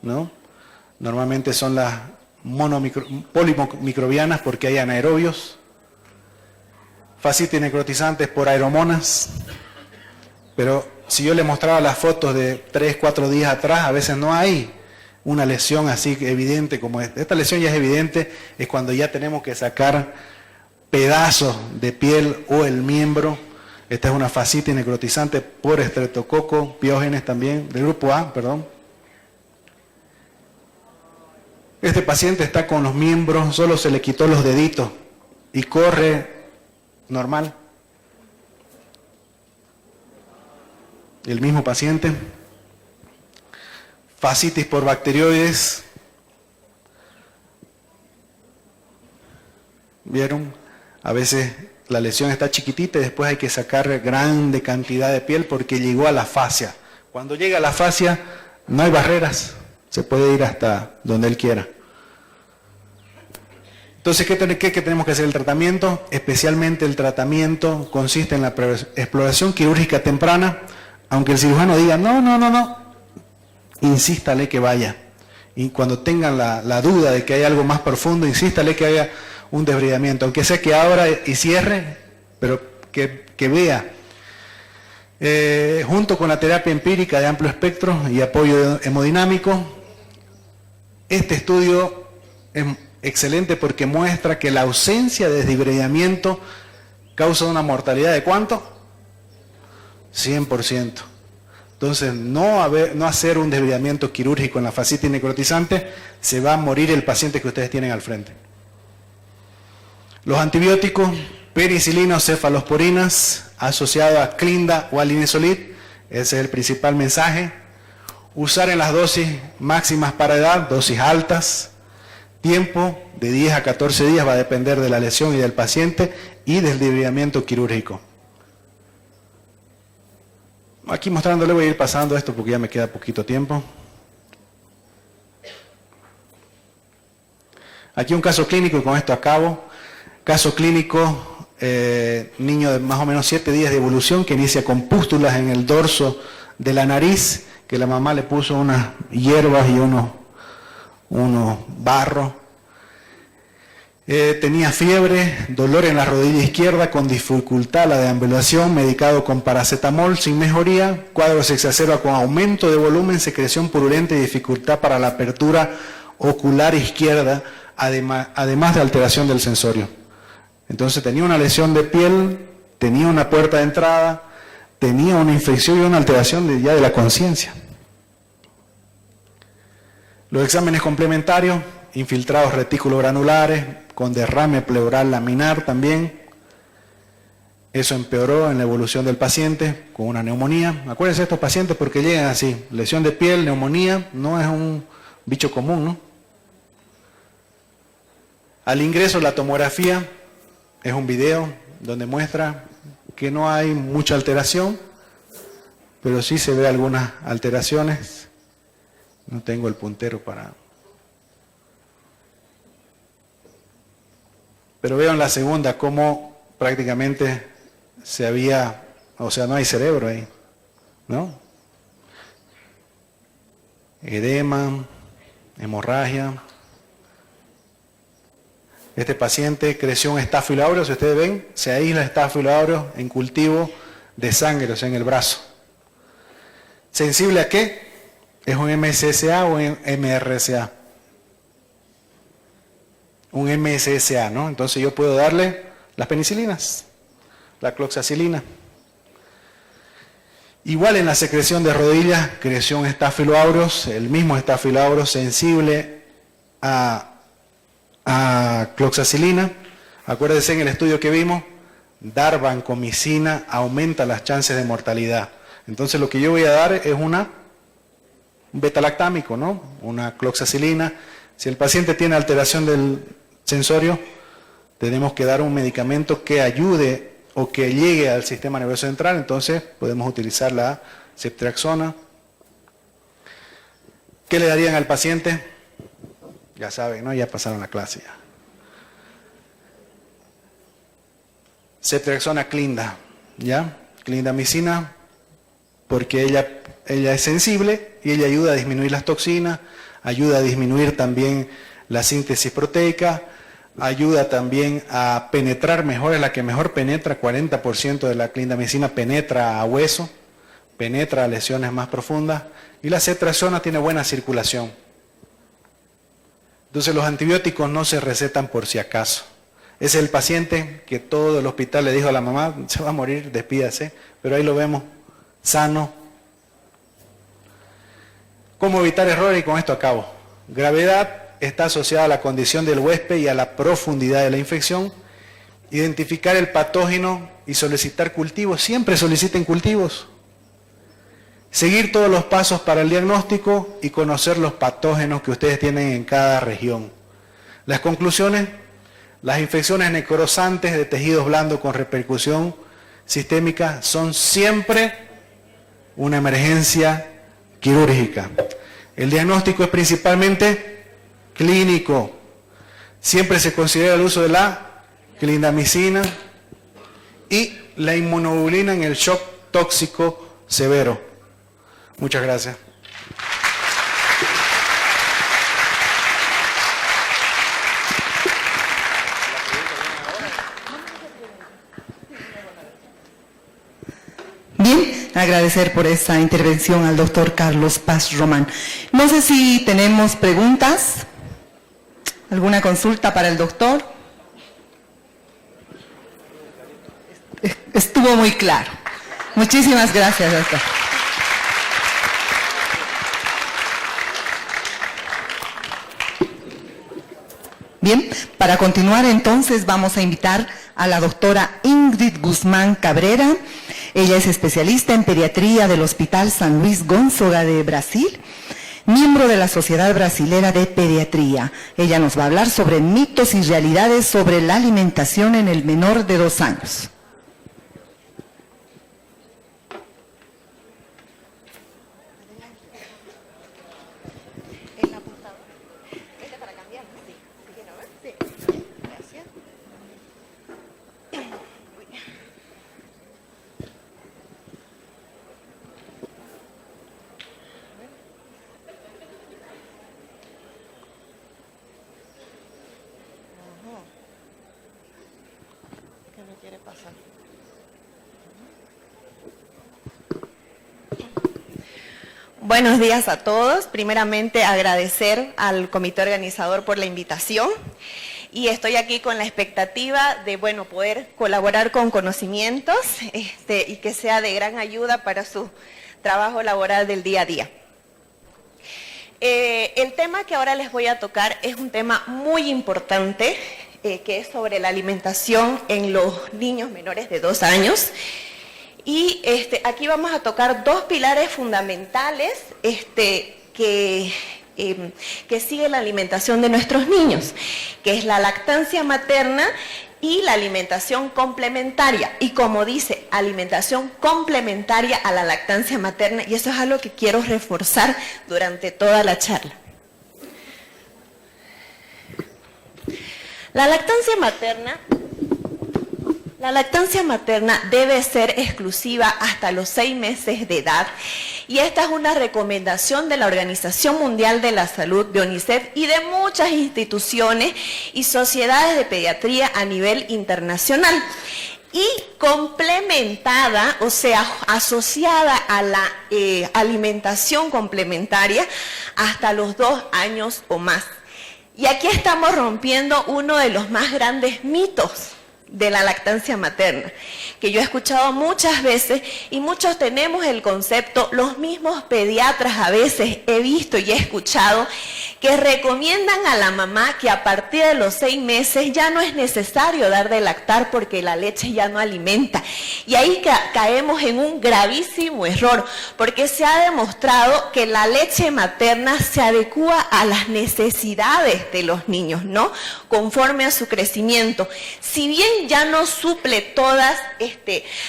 ¿no? Normalmente son las polimicrobianas porque hay anaerobios. Fascitis necrotizantes por aeromonas, pero si yo le mostraba las fotos de 3, 4 días atrás, a veces no hay una lesión así evidente como esta. Esta lesión ya es evidente, es cuando ya tenemos que sacar pedazos de piel o el miembro. Esta es una fascitis necrotizante por estreptococo, piógenes también, del grupo A, perdón. Este paciente está con los miembros, solo se le quitó los deditos y corre normal. El mismo paciente. Fascitis por bacterioides. ¿Vieron? A veces la lesión está chiquitita y después hay que sacar grande cantidad de piel porque llegó a la fascia. Cuando llega a la fascia no hay barreras, se puede ir hasta donde él quiera. Entonces, ¿qué tenemos que hacer? El tratamiento, especialmente el tratamiento consiste en la exploración quirúrgica temprana, aunque el cirujano diga, no, insístale que vaya. Y cuando tengan la duda de que hay algo más profundo, insístale que haya un desbridamiento, aunque sea que abra y cierre, pero que vea. Junto con la terapia empírica de amplio espectro y apoyo hemodinámico, este estudio es excelente porque muestra que la ausencia de desbridamiento causa una mortalidad de ¿cuánto? 100%. Entonces, no hacer un desbridamiento quirúrgico en la fascitis necrotizante, se va a morir el paciente que ustedes tienen al frente. Los antibióticos, penicilinos, cefalosporinas, asociados a clinda o al linezolid, ese es el principal mensaje. Usar en las dosis máximas para edad, dosis altas. Tiempo de 10 a 14 días, va a depender de la lesión y del paciente y del desbridamiento quirúrgico. Aquí mostrándole, voy a ir pasando esto porque ya me queda poquito tiempo. Aquí un caso clínico y con esto acabo. Caso clínico, niño de más o menos 7 días de evolución que inicia con pústulas en el dorso de la nariz, que la mamá le puso unas hierbas y unos barros. Tenía fiebre, dolor en la rodilla izquierda con dificultad la deambulación, medicado con paracetamol sin mejoría, cuadro se exacerba con aumento de volumen, secreción purulenta y dificultad para la apertura ocular izquierda, además de alteración del sensorio. Entonces tenía una lesión de piel, tenía una puerta de entrada, tenía una infección y una alteración ya de la conciencia. Los exámenes complementarios, infiltrados retículogranulares, con derrame pleural laminar también. Eso empeoró en la evolución del paciente con una neumonía. Acuérdense de estos pacientes porque llegan así, lesión de piel, neumonía, no es un bicho común, ¿no? Al ingreso la tomografía es un video donde muestra que no hay mucha alteración, pero sí se ve algunas alteraciones. No tengo el puntero para... Pero veo en la segunda cómo prácticamente no hay cerebro ahí, ¿no? Edema, hemorragia. Este paciente creció un estáfilo áureo, si ustedes ven, se aísla estáfilo áureo en cultivo de sangre, o sea, en el brazo. ¿Sensible a qué? ¿Es un MSSA o un MRSA? Un MSSA, ¿no? Entonces yo puedo darle las penicilinas, la cloxacilina. Igual en la secreción de rodillas creció un Staphylo aureus, el mismo Staphylo aureus sensible a cloxacilina. Acuérdense en el estudio que vimos, dar vancomicina aumenta las chances de mortalidad. Entonces lo que yo voy a dar es un beta-lactámico, ¿no? Una cloxacilina. Si el paciente tiene alteración del sensorio, tenemos que dar un medicamento que ayude o que llegue al sistema nervioso central, entonces podemos utilizar la ceftriaxona. ¿Qué le darían al paciente? Ya saben, ¿no? Ya pasaron la clase ya. Ceftriaxona clinda, ¿ya? Clindamicina, porque ella es sensible y ella ayuda a disminuir las toxinas, ayuda a disminuir también la síntesis proteica, ayuda también a penetrar mejor, es la que mejor penetra, 40% de la clindamicina penetra a hueso, penetra a lesiones más profundas, y la ceftriaxona tiene buena circulación. Entonces los antibióticos no se recetan por si acaso. Es el paciente que todo el hospital le dijo a la mamá, se va a morir, despídase, pero ahí lo vemos, sano. ¿Cómo evitar errores? Y con esto acabo. Gravedad está asociada a la condición del huésped y a la profundidad de la infección. Identificar el patógeno y solicitar cultivos. Siempre soliciten cultivos. Seguir todos los pasos para el diagnóstico y conocer los patógenos que ustedes tienen en cada región. Las conclusiones: las infecciones necrosantes de tejidos blandos con repercusión sistémica son siempre una emergencia quirúrgica. El diagnóstico es principalmente clínico. Siempre se considera el uso de la clindamicina y la inmunoglobulina en el shock tóxico severo. Muchas gracias. Bien, agradecer por esta intervención al doctor Carlos Paz Román. No sé si tenemos preguntas, alguna consulta para el doctor. Estuvo muy claro. Muchísimas gracias, doctor. Bien, para continuar entonces vamos a invitar a la doctora Ingrid Guzmán Cabrera. Ella es especialista en pediatría del Hospital San Luis Gonzaga de Brasil, miembro de la Sociedad Brasilera de Pediatría. Ella nos va a hablar sobre mitos y realidades sobre la alimentación en el menor de 2 años. Buenos días a todos. Primeramente agradecer al comité organizador por la invitación y estoy aquí con la expectativa de poder colaborar con conocimientos y que sea de gran ayuda para su trabajo laboral del día a día. El tema que ahora les voy a tocar es un tema muy importante que es sobre la alimentación en los niños menores de 2 años. Y aquí vamos a tocar 2 pilares fundamentales que siguen la alimentación de nuestros niños, que es la lactancia materna y la alimentación complementaria. Y como dice, alimentación complementaria a la lactancia materna, y eso es algo que quiero reforzar durante toda la charla. La lactancia materna debe ser exclusiva hasta los 6 meses de edad y esta es una recomendación de la Organización Mundial de la Salud, de UNICEF y de muchas instituciones y sociedades de pediatría a nivel internacional. y complementada, o sea, asociada a la alimentación complementaria hasta los 2 años o más. Y aquí estamos rompiendo uno de los más grandes mitos de la lactancia materna, que yo he escuchado muchas veces y muchos tenemos el concepto, los mismos pediatras a veces he visto y he escuchado, que recomiendan a la mamá que a partir de los 6 meses ya no es necesario dar de lactar porque la leche ya no alimenta. Y ahí caemos en un gravísimo error, porque se ha demostrado que la leche materna se adecúa a las necesidades de los niños, ¿no? Conforme a su crecimiento. Si bien ya no suple todas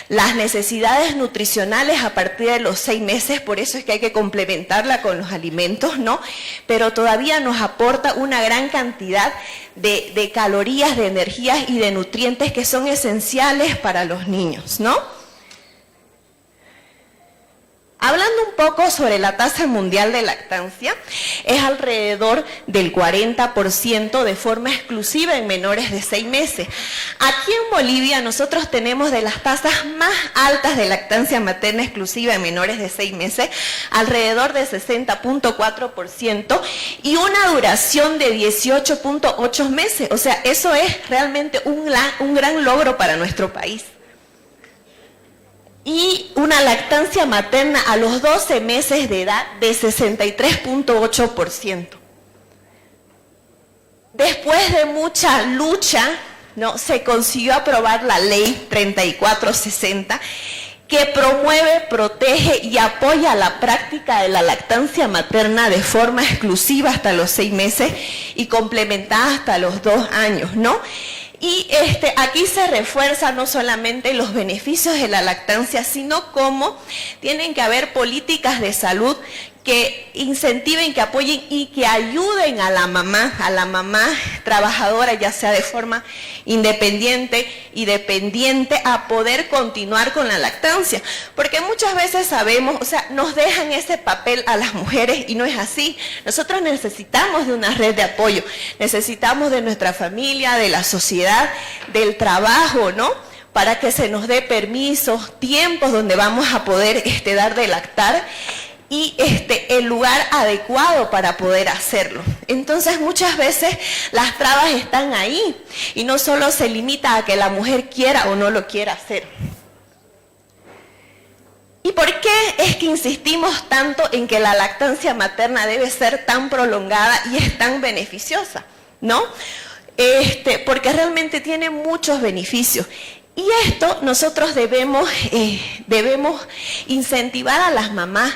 las necesidades nutricionales a partir de los 6 meses, por eso es que hay que complementarla con los alimentos, ¿no? Pero todavía nos aporta una gran cantidad de calorías, de energías y de nutrientes que son esenciales para los niños, ¿no? Hablando un poco sobre la tasa mundial de lactancia, es alrededor del 40% de forma exclusiva en menores de 6 meses. Aquí en Bolivia nosotros tenemos de las tasas más altas de lactancia materna exclusiva en menores de 6 meses, alrededor de 60.4% y una duración de 18.8 meses. O sea, eso es realmente un gran logro para nuestro país. Y una lactancia materna a los 12 meses de edad de 63.8%. Después de mucha lucha, ¿no?, se consiguió aprobar la ley 3460, que promueve, protege y apoya la práctica de la lactancia materna de forma exclusiva hasta los 6 meses y complementada hasta los 2 años, ¿no? Y aquí se refuerzan no solamente los beneficios de la lactancia, sino cómo tienen que haber políticas de salud que incentiven, que apoyen y que ayuden a la mamá trabajadora, ya sea de forma independiente y dependiente, a poder continuar con la lactancia. Porque muchas veces sabemos, o sea, nos dejan ese papel a las mujeres y no es así. Nosotros necesitamos de una red de apoyo, necesitamos de nuestra familia, de la sociedad, del trabajo, ¿no?, para que se nos dé permisos, tiempos donde vamos a poder dar de lactar, y el lugar adecuado para poder hacerlo. Entonces muchas veces las trabas están ahí y no solo se limita a que la mujer quiera o no lo quiera hacer. ¿Y por qué es que insistimos tanto en que la lactancia materna debe ser tan prolongada y es tan beneficiosa, ¿no? Porque realmente tiene muchos beneficios. Y esto nosotros debemos incentivar a las mamás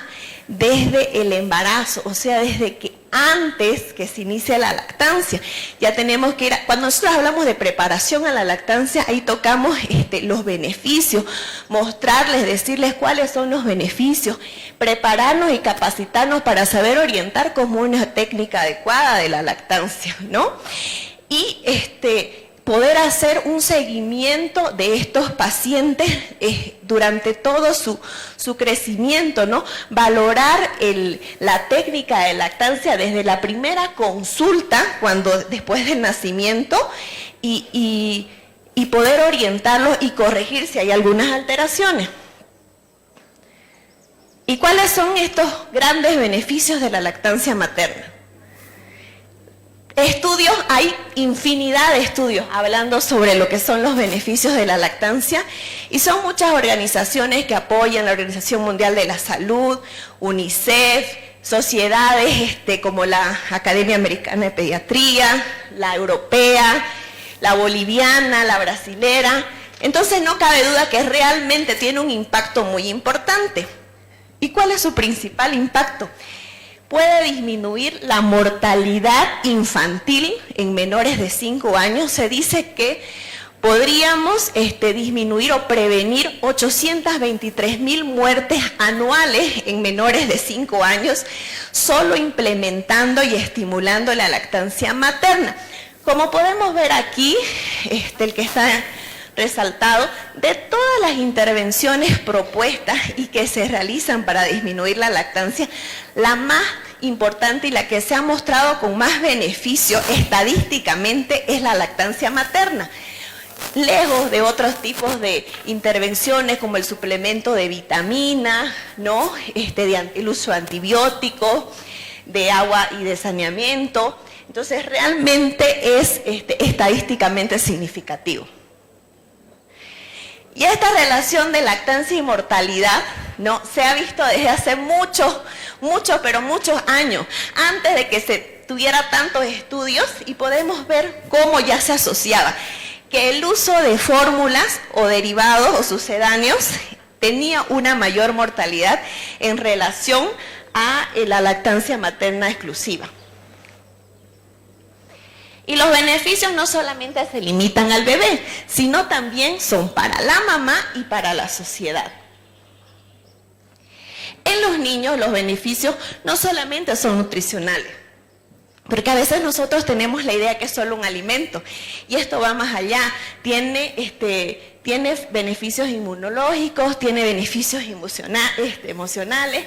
desde el embarazo, o sea, desde que antes que se inicie la lactancia. Ya tenemos que ir, cuando nosotros hablamos de preparación a la lactancia, ahí tocamos los beneficios, mostrarles, decirles cuáles son los beneficios, prepararnos y capacitarnos para saber orientar como una técnica adecuada de la lactancia, ¿no? Y poder hacer un seguimiento de estos pacientes durante todo su crecimiento, ¿no? Valorar la técnica de lactancia desde la primera consulta, después del nacimiento, y poder orientarlos y corregir si hay algunas alteraciones. ¿Y cuáles son estos grandes beneficios de la lactancia materna? Estudios, hay infinidad de estudios hablando sobre lo que son los beneficios de la lactancia y son muchas organizaciones que apoyan, la Organización Mundial de la Salud, UNICEF, sociedades como la Academia Americana de Pediatría, la europea, la boliviana, la brasilera. Entonces no cabe duda que realmente tiene un impacto muy importante. ¿Y cuál es su principal impacto? Puede disminuir la mortalidad infantil en menores de 5 años. Se dice que podríamos disminuir o prevenir 823,000 muertes anuales en menores de 5 años, solo implementando y estimulando la lactancia materna. Como podemos ver aquí, el que está resaltado, de todas las intervenciones propuestas y que se realizan para disminuir la lactancia, la más importante y la que se ha mostrado con más beneficio estadísticamente es la lactancia materna. lejos de otros tipos de intervenciones como el suplemento de vitamina, ¿no? El uso de antibióticos, de agua y de saneamiento. Entonces realmente es estadísticamente significativo. Y esta relación de lactancia y mortalidad, ¿no?, se ha visto desde hace muchos años, antes de que se tuviera tantos estudios, y podemos ver cómo ya se asociaba, que el uso de fórmulas o derivados o sucedáneos tenía una mayor mortalidad en relación a la lactancia materna exclusiva. Y los beneficios no solamente se limitan al bebé, sino también son para la mamá y para la sociedad. En los niños los beneficios no solamente son nutricionales, porque a veces nosotros tenemos la idea que es solo un alimento, y esto va más allá. Tiene beneficios inmunológicos, tiene beneficios emocionales.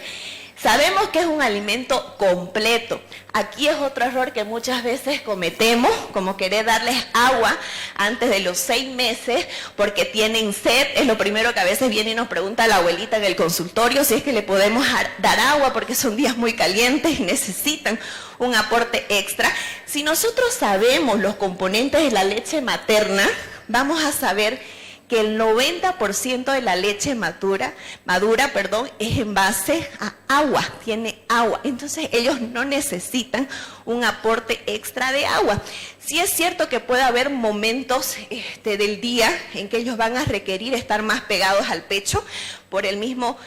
Sabemos que es un alimento completo. Aquí es otro error que muchas veces cometemos, como querer darles agua antes de los 6 meses porque tienen sed. Es lo primero que a veces viene y nos pregunta la abuelita en el consultorio, si es que le podemos dar agua porque son días muy calientes y necesitan un aporte extra. Si nosotros sabemos los componentes de la leche materna, vamos a saber que el 90% de la leche madura, es en base a agua, tiene agua. Entonces ellos no necesitan un aporte extra de agua. Sí es cierto que puede haber momentos del día en que ellos van a requerir estar más pegados al pecho por el mismo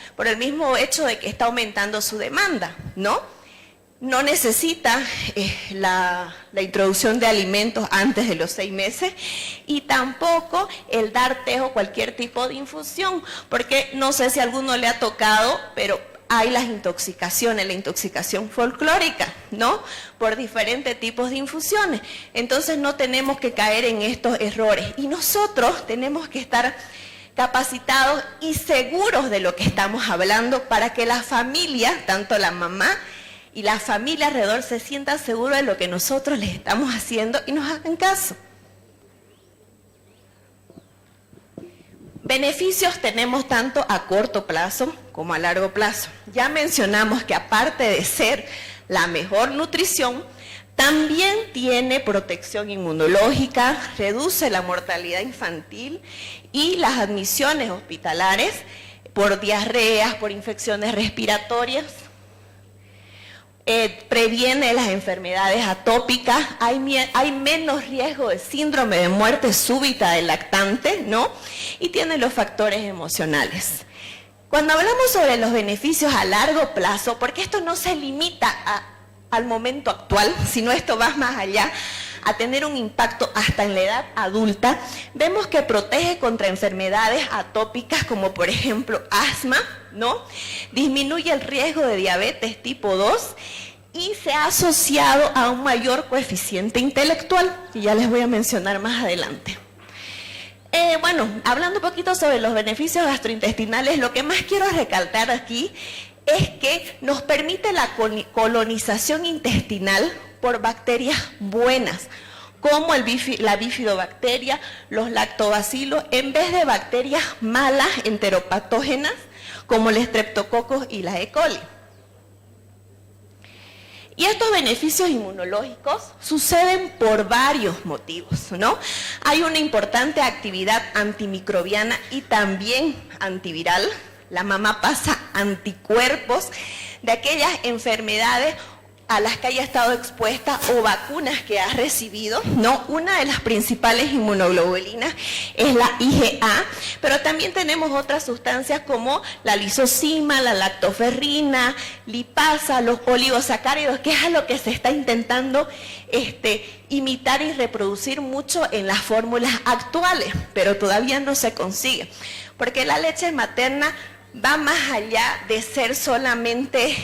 hecho de que está aumentando su demanda, ¿no? No necesita la introducción de alimentos antes de los 6 meses, y tampoco el dar té o cualquier tipo de infusión, porque no sé si a alguno le ha tocado, pero hay las intoxicaciones, la intoxicación folclórica, ¿no?, por diferentes tipos de infusiones. Entonces no tenemos que caer en estos errores, y nosotros tenemos que estar capacitados y seguros de lo que estamos hablando para que la familia, tanto la mamá y la familia alrededor, se sienta segura de lo que nosotros les estamos haciendo y nos hagan caso. Beneficios tenemos tanto a corto plazo como a largo plazo. Ya mencionamos que aparte de ser la mejor nutrición, también tiene protección inmunológica, reduce la mortalidad infantil y las admisiones hospitalarias por diarreas, por infecciones respiratorias. Previene las enfermedades atópicas, hay menos riesgo de síndrome de muerte súbita del lactante, ¿no? Y tiene los factores emocionales. Cuando hablamos sobre los beneficios a largo plazo, porque esto no se limita al momento actual, sino esto va más allá, a tener un impacto hasta en la edad adulta, vemos que protege contra enfermedades atópicas como por ejemplo asma, ¿no? Disminuye el riesgo de diabetes tipo 2 y se ha asociado a un mayor coeficiente intelectual, y ya les voy a mencionar más adelante. Hablando un poquito sobre los beneficios gastrointestinales, lo que más quiero recalcar aquí es que nos permite la colonización intestinal por bacterias buenas, como la bifidobacteria, los lactobacilos, en vez de bacterias malas, enteropatógenas, como el estreptococos y la E. coli. Y estos beneficios inmunológicos suceden por varios motivos, ¿no? Hay una importante actividad antimicrobiana y también antiviral. La mamá pasa anticuerpos de aquellas enfermedades a las que haya estado expuesta o vacunas que ha recibido, ¿no? Una de las principales inmunoglobulinas es la IgA, pero también tenemos otras sustancias como la lisozima, la lactoferrina, lipasa, los oligosacáridos, que es a lo que se está intentando imitar y reproducir mucho en las fórmulas actuales, pero todavía no se consigue, porque la leche materna va más allá de ser solamente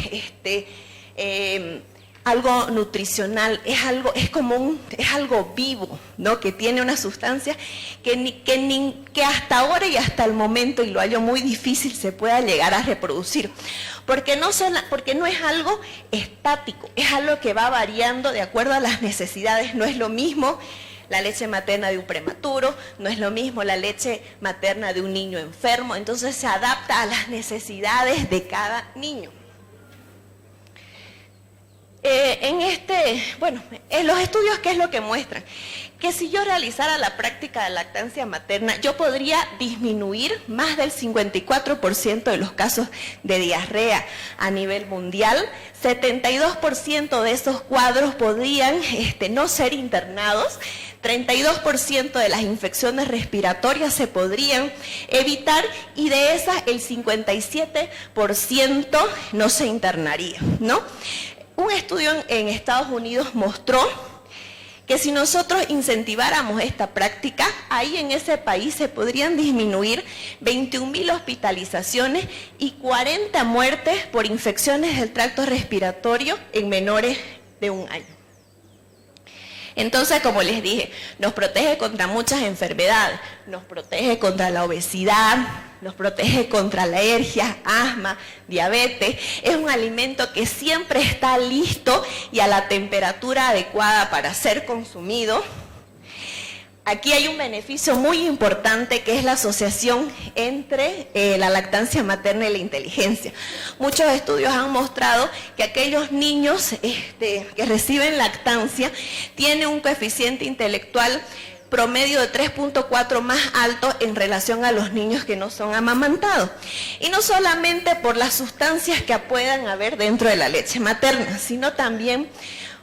algo nutricional, es algo vivo, ¿no? Que tiene una sustancia que hasta ahora y hasta el momento, y lo hallo muy difícil, se pueda llegar a reproducir, porque no es algo estático, es algo que va variando de acuerdo a las necesidades. No es lo mismo la leche materna de un prematuro, no es lo mismo la leche materna de un niño enfermo, entonces se adapta a las necesidades de cada niño. En los estudios, ¿qué es lo que muestran? Que si yo realizara la práctica de lactancia materna, yo podría disminuir más del 54% de los casos de diarrea a nivel mundial. 72% de esos cuadros podrían no ser internados. 32% de las infecciones respiratorias se podrían evitar y de esas el 57% no se internaría, ¿no? Un estudio en Estados Unidos mostró que si nosotros incentiváramos esta práctica, ahí en ese país se podrían disminuir 21.000 hospitalizaciones y 40 muertes por infecciones del tracto respiratorio en menores de 1 año. Entonces, como les dije, nos protege contra muchas enfermedades, nos protege contra la obesidad, nos protege contra la alergia, asma, diabetes. Es un alimento que siempre está listo y a la temperatura adecuada para ser consumido. Aquí hay un beneficio muy importante que es la asociación entre la lactancia materna y la inteligencia. Muchos estudios han mostrado que aquellos niños que reciben lactancia tienen un coeficiente intelectual promedio de 3.4 más alto en relación a los niños que no son amamantados. Y no solamente por las sustancias que puedan haber dentro de la leche materna, sino también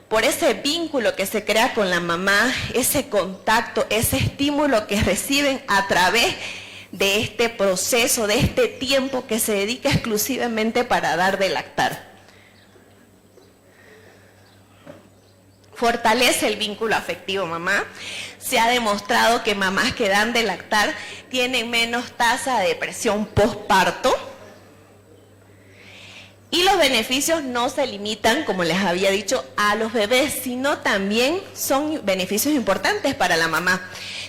por ese vínculo que se crea con la mamá, ese contacto, ese estímulo que reciben a través de este proceso, de este tiempo que se dedica exclusivamente para dar de lactar. Fortalece el vínculo afectivo mamá. Se ha demostrado que mamás que dan de lactar tienen menos tasa de depresión postparto. Y los beneficios no se limitan, como les había dicho, a los bebés, sino también son beneficios importantes para la mamá.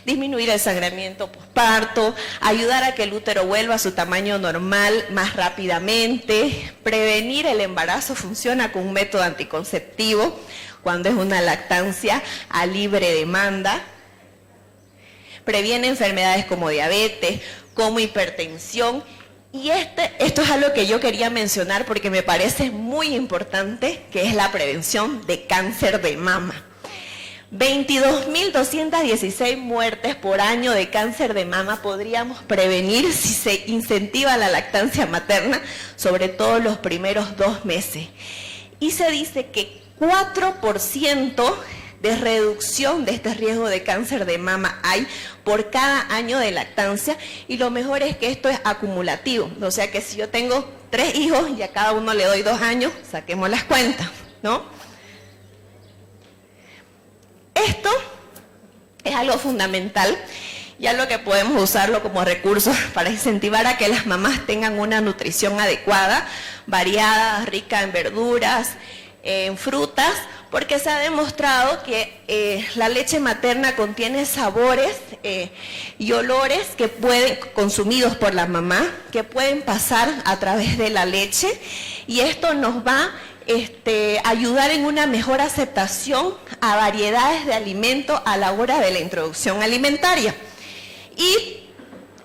Disminuir el sangramiento postparto, ayudar a que el útero vuelva a su tamaño normal más rápidamente, prevenir el embarazo, funciona con un método anticonceptivo cuando es una lactancia a libre demanda, previene enfermedades como diabetes, como hipertensión. Y esto es algo que yo quería mencionar porque me parece muy importante, que es la prevención de cáncer de mama. 22.216 muertes por año de cáncer de mama podríamos prevenir si se incentiva la lactancia materna, sobre todo los primeros 2 meses. Y se dice que 4% de reducción de este riesgo de cáncer de mama hay por cada año de lactancia, y lo mejor es que esto es acumulativo, o sea que si yo tengo 3 hijos y a cada uno le doy 2 años, saquemos las cuentas, ¿no? Esto es algo fundamental y algo que podemos usarlo como recurso para incentivar a que las mamás tengan una nutrición adecuada, variada, rica en verduras, en frutas, porque se ha demostrado que la leche materna contiene sabores y olores que pueden, consumidos por la mamá, que pueden pasar a través de la leche, y esto nos va a ayudar en una mejor aceptación a variedades de alimentos a la hora de la introducción alimentaria. Y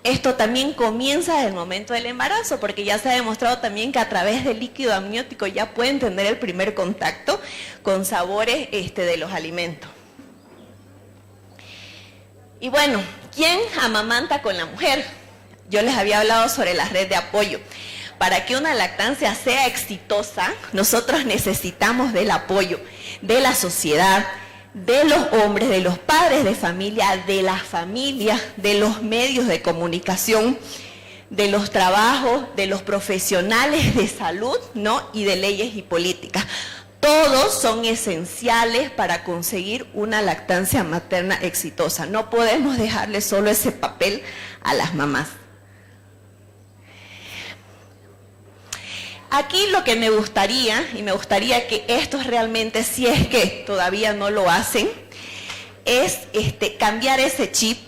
esto también comienza desde el momento del embarazo, porque ya se ha demostrado también que a través del líquido amniótico ya pueden tener el primer contacto con sabores de los alimentos. Y bueno, ¿quién amamanta con la mujer? Yo les había hablado sobre la red de apoyo. Para que una lactancia sea exitosa, nosotros necesitamos del apoyo de la sociedad, de los hombres, de los padres de familia, de las familias, de los medios de comunicación, de los trabajos, de los profesionales de salud, ¿no? Y de leyes y políticas. Todos son esenciales para conseguir una lactancia materna exitosa. No podemos dejarle solo ese papel a las mamás. Aquí lo que me gustaría, y me gustaría que esto realmente, si es que todavía no lo hacen, es cambiar ese chip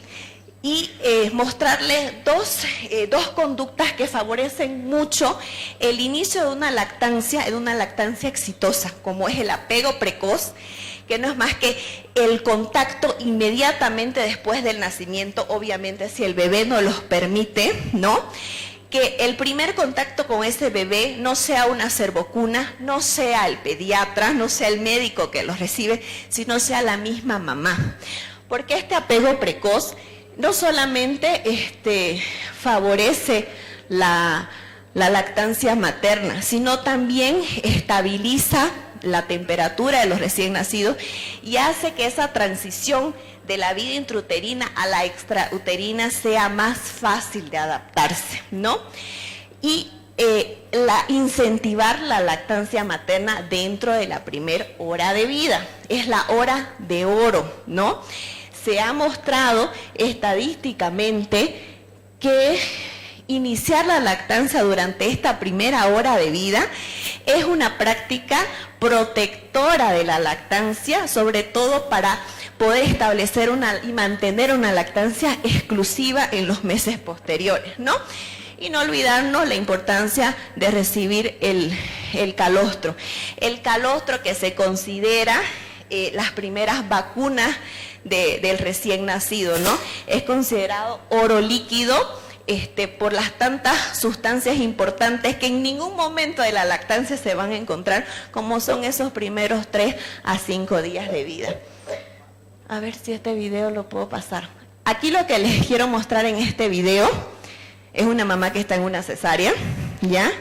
y mostrarles dos conductas que favorecen mucho el inicio de una lactancia exitosa, como es el apego precoz, que no es más que el contacto inmediatamente después del nacimiento, obviamente si el bebé no los permite, ¿no? Que el primer contacto con ese bebé no sea una servocuna, no sea el pediatra, no sea el médico que los recibe, sino sea la misma mamá. Porque este apego precoz no solamente favorece la lactancia materna, sino también estabiliza la temperatura de los recién nacidos y hace que esa transición de la vida intrauterina a la extrauterina sea más fácil de adaptarse, ¿no? Y incentivar la lactancia materna dentro de la primera hora de vida. Es la hora de oro, ¿no? Se ha mostrado estadísticamente que iniciar la lactancia durante esta primera hora de vida es una práctica protectora de la lactancia, sobre todo para poder establecer y mantener una lactancia exclusiva en los meses posteriores, ¿no? Y no olvidarnos la importancia de recibir el calostro. El calostro que se considera las primeras vacunas del recién nacido, ¿no? Es considerado oro líquido por las tantas sustancias importantes que en ningún momento de la lactancia se van a encontrar, como son esos primeros 3 a 5 días de vida. A ver si este video lo puedo pasar. Aquí lo que les quiero mostrar en este video es una mamá que está en una cesárea, ¿ya?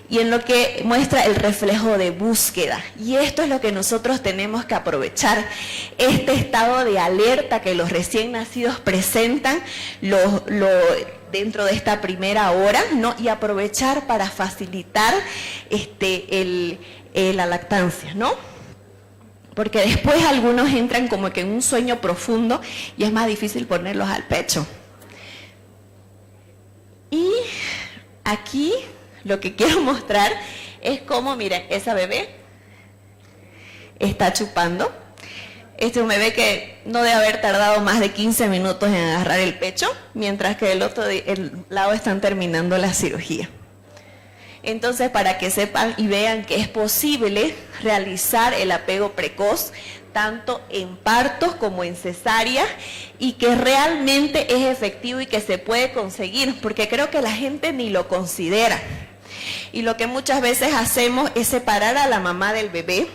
Y en lo que muestra el reflejo de búsqueda. Y esto es lo que nosotros tenemos que aprovechar, este estado de alerta que los recién nacidos presentan dentro de esta primera hora, ¿no? Y aprovechar para facilitar la lactancia, ¿no? Porque después algunos entran como que en un sueño profundo y es más difícil ponerlos al pecho. Y aquí lo que quiero mostrar es cómo, miren, esa bebé está chupando. Este es un bebé que no debe haber tardado más de 15 minutos en agarrar el pecho, mientras que el lado están terminando la cirugía. Entonces, para que sepan y vean que es posible realizar el apego precoz, tanto en partos como en cesárea, y que realmente es efectivo y que se puede conseguir, porque creo que la gente ni lo considera. Y lo que muchas veces hacemos es separar a la mamá del bebé.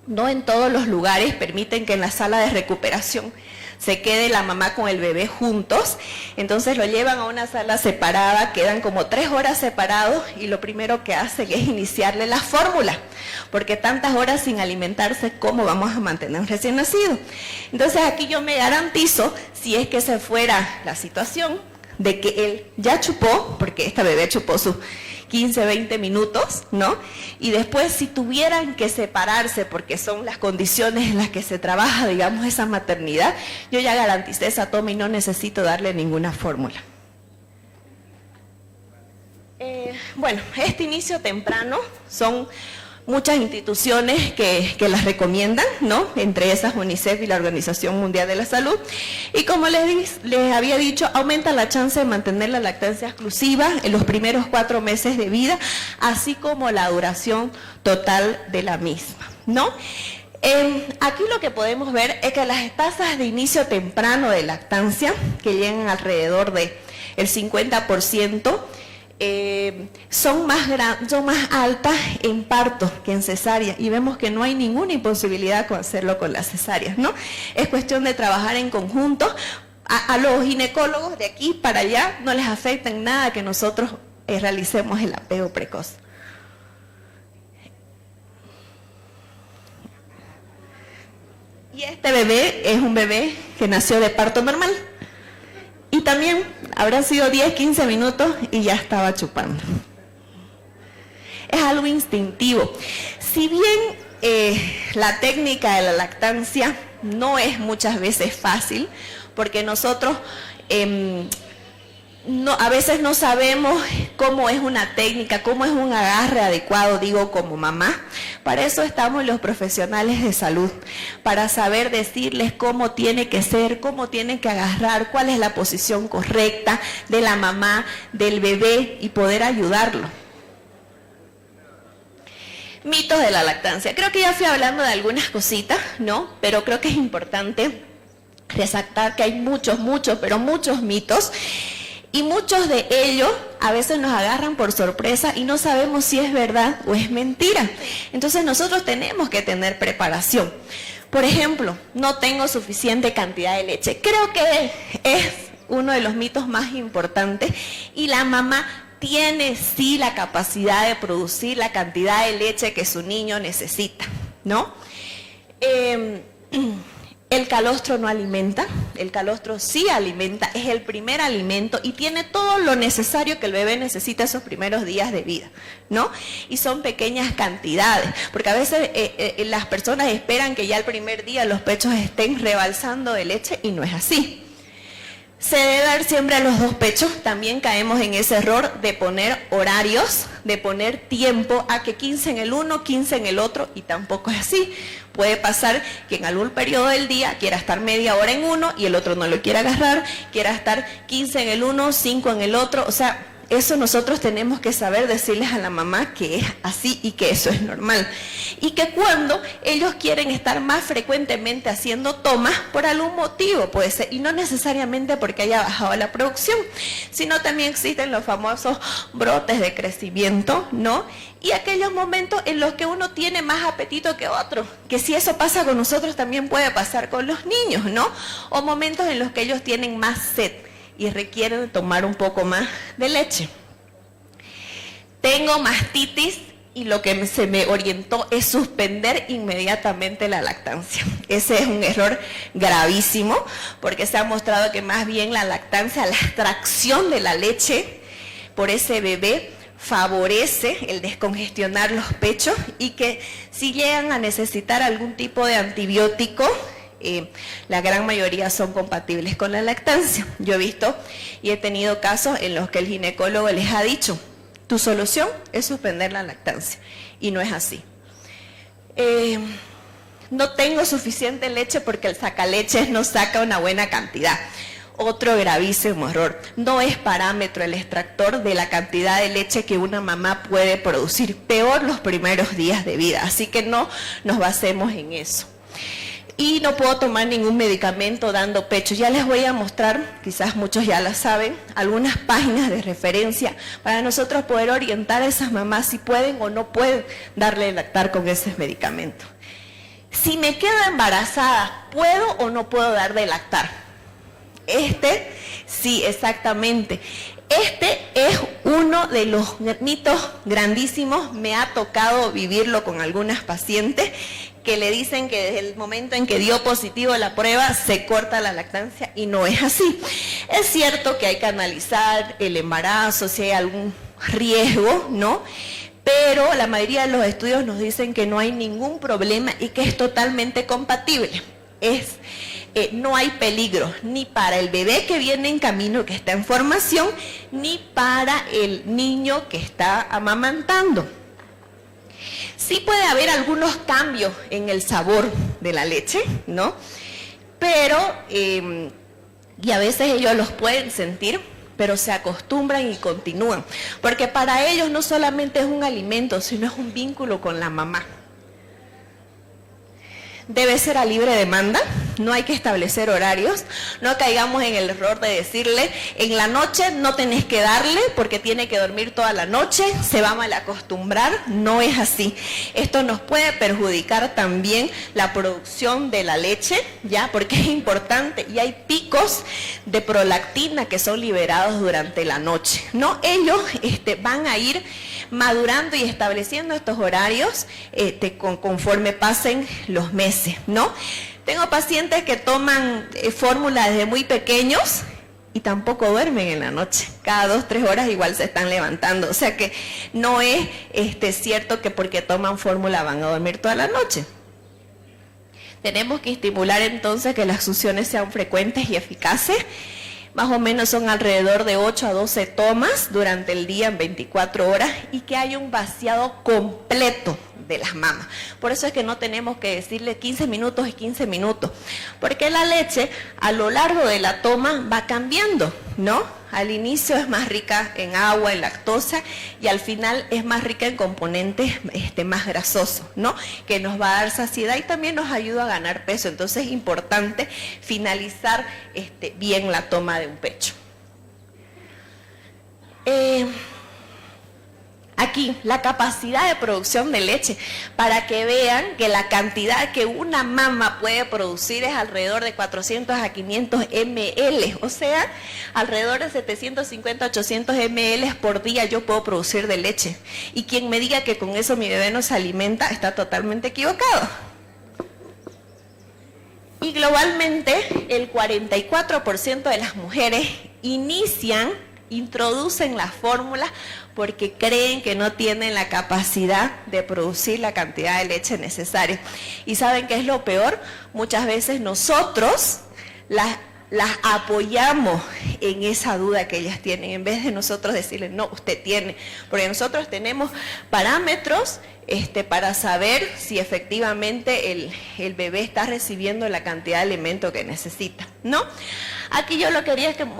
No en todos los lugares permiten que en la sala de recuperación se quede la mamá con el bebé juntos, entonces lo llevan a una sala separada, quedan como 3 horas separados y lo primero que hacen es iniciarle la fórmula, porque tantas horas sin alimentarse, ¿cómo vamos a mantener un recién nacido? Entonces aquí yo me garantizo, si es que se fuera la situación, de que él ya chupó, porque esta bebé chupó sus 15, 20 minutos, ¿no? Y después si tuvieran que separarse, porque son las condiciones en las que se trabaja, digamos, esa maternidad, yo ya garanticé esa toma y no necesito darle ninguna fórmula. Bueno, este inicio temprano son muchas instituciones que las recomiendan, ¿no? Entre esas UNICEF y la Organización Mundial de la Salud. Y como les había dicho, aumenta la chance de mantener la lactancia exclusiva en los primeros 4 meses de vida, así como la duración total de la misma, ¿no? Aquí lo que podemos ver es que las tasas de inicio temprano de lactancia, que llegan alrededor del 50%, son más altas en parto que en cesárea, y vemos que no hay ninguna imposibilidad con hacerlo con las cesáreas, ¿no? Es cuestión de trabajar en conjunto. A los ginecólogos de aquí para allá no les afecta en nada que nosotros realicemos el apego precoz. Y este bebé es un bebé que nació de parto normal. Y también habrán sido 10, 15 minutos y ya estaba chupando. Es algo instintivo. Si bien la técnica de la lactancia no es muchas veces fácil, porque nosotros a veces no sabemos cómo es una técnica, cómo es un agarre adecuado, digo, como mamá, Para eso estamos los profesionales de salud, para saber decirles cómo tiene que ser, cómo tienen que agarrar, cuál es la posición correcta de la mamá, del bebé y poder ayudarlo. Mitos de la lactancia. Creo que ya fui hablando de algunas cositas, ¿no? Pero creo que es importante resaltar que hay muchos mitos. Y muchos de ellos a veces nos agarran por sorpresa y no sabemos si es verdad o es mentira. Entonces nosotros tenemos que tener preparación. Por ejemplo, no tengo suficiente cantidad de leche. Creo que es uno de los mitos más importantes y la mamá tiene sí la capacidad de producir la cantidad de leche que su niño necesita, ¿no? El calostro no alimenta, el calostro sí alimenta, es el primer alimento y tiene todo lo necesario que el bebé necesita esos primeros días de vida, ¿no? Y son pequeñas cantidades, porque a veces las personas esperan que ya el primer día los pechos estén rebalsando de leche y no es así. Se debe dar siempre a los 2 pechos, también caemos en ese error de poner horarios, de poner tiempo a que 15 en el uno, 15 en el otro y tampoco es así. Puede pasar que en algún periodo del día quiera estar media hora en uno y el otro no lo quiera agarrar, quiera estar 15 en el uno, 5 en el otro, o sea, eso nosotros tenemos que saber decirles a la mamá que es así y que eso es normal. Y que cuando ellos quieren estar más frecuentemente haciendo tomas, por algún motivo puede ser, y no necesariamente porque haya bajado la producción, sino también existen los famosos brotes de crecimiento, ¿no? Y aquellos momentos en los que uno tiene más apetito que otro, que si eso pasa con nosotros también puede pasar con los niños, ¿no? O momentos en los que ellos tienen más sed y requieren tomar un poco más de leche. Tengo mastitis y lo que se me orientó es suspender inmediatamente la lactancia. Ese es un error gravísimo porque se ha mostrado que más bien la lactancia, la extracción de la leche por ese bebé favorece el descongestionar los pechos y que si llegan a necesitar algún tipo de antibiótico, la gran mayoría son compatibles con la lactancia. Yo he visto y he tenido casos en los que el ginecólogo les ha dicho, tu solución es suspender la lactancia, y no es así. No tengo suficiente leche porque el sacaleches no saca una buena cantidad. Otro gravísimo error, no es parámetro el extractor de la cantidad de leche que una mamá puede producir, peor los primeros días de vida, así que no nos basemos en eso. Y no puedo tomar ningún medicamento dando pecho. Ya les voy a mostrar, quizás muchos ya lo saben, algunas páginas de referencia para nosotros poder orientar a esas mamás si pueden o no pueden darle lactar con esos medicamentos. Si me quedo embarazada, ¿puedo o no puedo dar de lactar? Sí, exactamente. Este es uno de los mitos grandísimos, me ha tocado vivirlo con algunas pacientes que le dicen que desde el momento en que dio positivo la prueba se corta la lactancia y no es así. Es cierto que hay que analizar el embarazo, si hay algún riesgo, ¿no? Pero la mayoría de los estudios nos dicen que no hay ningún problema y que es totalmente compatible. No hay peligro ni para el bebé que viene en camino, que está en formación, ni para el niño que está amamantando. Sí puede haber algunos cambios en el sabor de la leche, ¿no? Pero, y a veces ellos los pueden sentir, pero se acostumbran y continúan. Porque para ellos no solamente es un alimento, sino es un vínculo con la mamá. Debe ser a libre demanda, no hay que establecer horarios, no caigamos en el error de decirle, en la noche no tenés que darle porque tiene que dormir toda la noche, se va a mal acostumbrar, no es así. Esto nos puede perjudicar también la producción de la leche, ¿ya? Porque es importante y hay picos de prolactina que son liberados durante la noche, ¿no? Ellos van a ir madurando y estableciendo estos horarios conforme pasen los meses, ¿no? Tengo pacientes que toman fórmula desde muy pequeños y tampoco duermen en la noche. Cada 2-3 horas igual se están levantando. O sea que no es cierto que porque toman fórmula van a dormir toda la noche. Tenemos que estimular entonces que las succiones sean frecuentes y eficaces. más o menos son alrededor de 8 a 12 tomas durante el día en 24 horas y que haya un vaciado completo de las mamas. Por eso es que no tenemos que decirle 15 minutos y 15 minutos, porque la leche a lo largo de la toma va cambiando, ¿no? Al inicio es más rica en agua, en lactosa, y al final es más rica en componentes más grasosos, ¿no? Que nos va a dar saciedad y también nos ayuda a ganar peso. Entonces es importante finalizar bien la toma de un pecho. Aquí, la capacidad de producción de leche, para que vean que la cantidad que una mama puede producir es alrededor de 400 a 500 ml, o sea, alrededor de 750 a 800 ml por día yo puedo producir de leche. Y quien me diga que con eso mi bebé no se alimenta, está totalmente equivocado. Y globalmente, el 44% de las mujeres introducen la fórmula porque creen que no tienen la capacidad de producir la cantidad de leche necesaria. ¿Y saben qué es lo peor? Muchas veces nosotros las apoyamos en esa duda que ellas tienen, en vez de nosotros decirles, no, usted tiene, porque nosotros tenemos parámetros para saber si efectivamente el bebé está recibiendo la cantidad de alimento que necesita, ¿no? Aquí yo lo que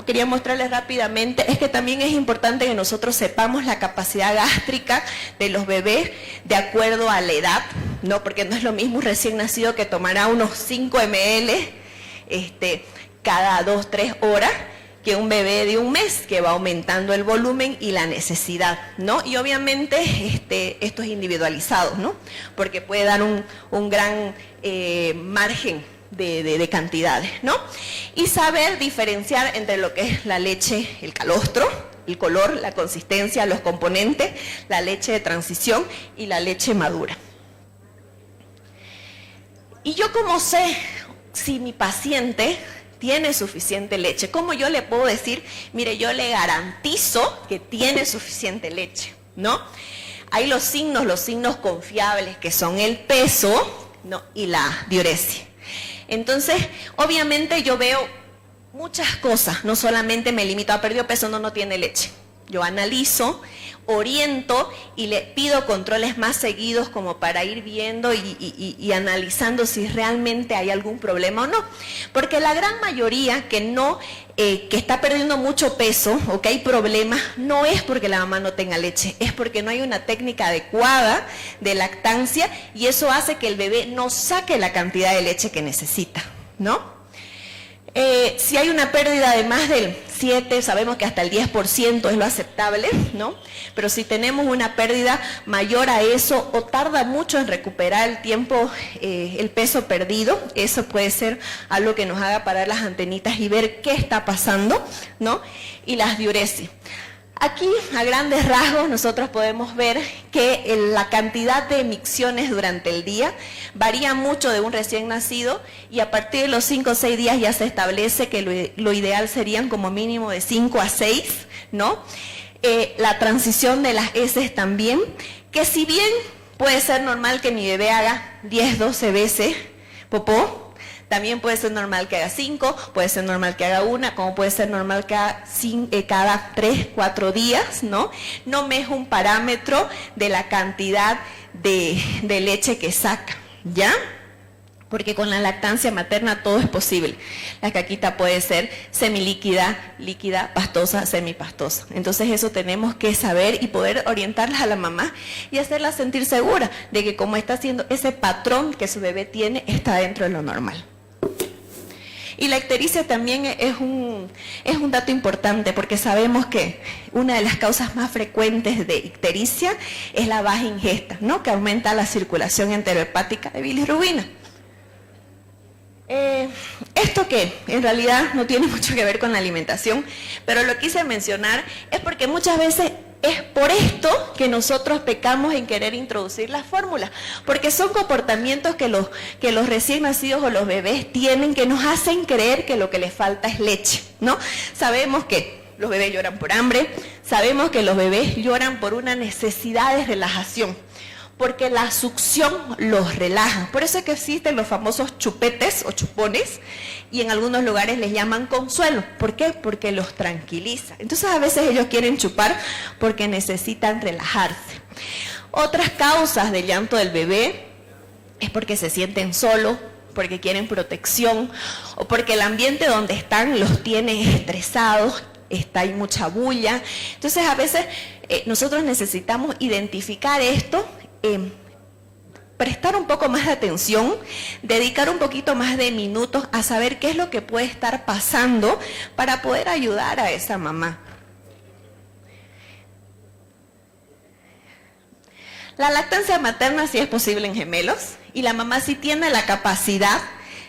quería mostrarles rápidamente es que también es importante que nosotros sepamos la capacidad gástrica de los bebés de acuerdo a la edad, ¿no? Porque no es lo mismo un recién nacido que tomará unos 5 ml cada 2-3 horas, que un bebé de un mes, que va aumentando el volumen y la necesidad, ¿no? Y obviamente esto es individualizado, ¿no? Porque puede dar un gran margen de cantidades, ¿no? Y saber diferenciar entre lo que es la leche, el calostro, el color, la consistencia, los componentes, la leche de transición y la leche madura. Y yo cómo sé si mi paciente tiene suficiente leche. ¿Cómo yo le puedo decir, mire, yo le garantizo que tiene suficiente leche, ¿no? Hay los signos confiables que son el peso, ¿no? Y la diuresis. Entonces, obviamente yo veo muchas cosas, no solamente me limito a perdió peso, no tiene leche. Yo analizo, oriento y le pido controles más seguidos como para ir viendo y analizando si realmente hay algún problema o no. Porque la gran mayoría que está perdiendo mucho peso o que hay problemas, no es porque la mamá no tenga leche, es porque no hay una técnica adecuada de lactancia y eso hace que el bebé no saque la cantidad de leche que necesita, ¿no? Si hay una pérdida de más del 7, sabemos que hasta el 10% es lo aceptable, ¿no? Pero si tenemos una pérdida mayor a eso o tarda mucho en recuperar el tiempo, el peso perdido, eso puede ser algo que nos haga parar las antenitas y ver qué está pasando, ¿no? Y las diuresis. Aquí, a grandes rasgos, nosotros podemos ver que la cantidad de micciones durante el día varía mucho de un recién nacido y a partir de los 5 o 6 días ya se establece que lo ideal serían como mínimo de 5 a 6, ¿no? La transición de las heces también, que si bien puede ser normal que mi bebé haga 10, 12 veces popó, también puede ser normal que haga 5, puede ser normal que haga 1, como puede ser normal que haga cada 3, 4 días, ¿no? No me es un parámetro de la cantidad de leche que saca, ¿ya? Porque con la lactancia materna todo es posible. La caquita puede ser semilíquida, líquida, pastosa, semipastosa. Entonces eso tenemos que saber y poder orientarlas a la mamá y hacerla sentir segura de que como está haciendo ese patrón que su bebé tiene, está dentro de lo normal. Y la ictericia también es un dato importante porque sabemos que una de las causas más frecuentes de ictericia es la baja ingesta, ¿no? Que aumenta la circulación enterohepática de bilirrubina. Esto que en realidad no tiene mucho que ver con la alimentación, pero lo quise mencionar es porque muchas veces es por esto que nosotros pecamos en querer introducir las fórmulas, porque son comportamientos que los recién nacidos o los bebés tienen que nos hacen creer que lo que les falta es leche, ¿no? Sabemos que los bebés lloran por hambre, sabemos que los bebés lloran por una necesidad de relajación. porque la succión los relaja. Por eso es que existen los famosos chupetes o chupones, y en algunos lugares les llaman consuelo. ¿Por qué? Porque los tranquiliza. Entonces a veces ellos quieren chupar porque necesitan relajarse. Otras causas del llanto del bebé es porque se sienten solos, porque quieren protección, o porque el ambiente donde están los tiene estresados, hay mucha bulla. Entonces a veces nosotros necesitamos identificar esto, prestar un poco más de atención, dedicar un poquito más de minutos a saber qué es lo que puede estar pasando para poder ayudar a esa mamá. La lactancia materna sí es posible en gemelos, y la mamá sí tiene la capacidad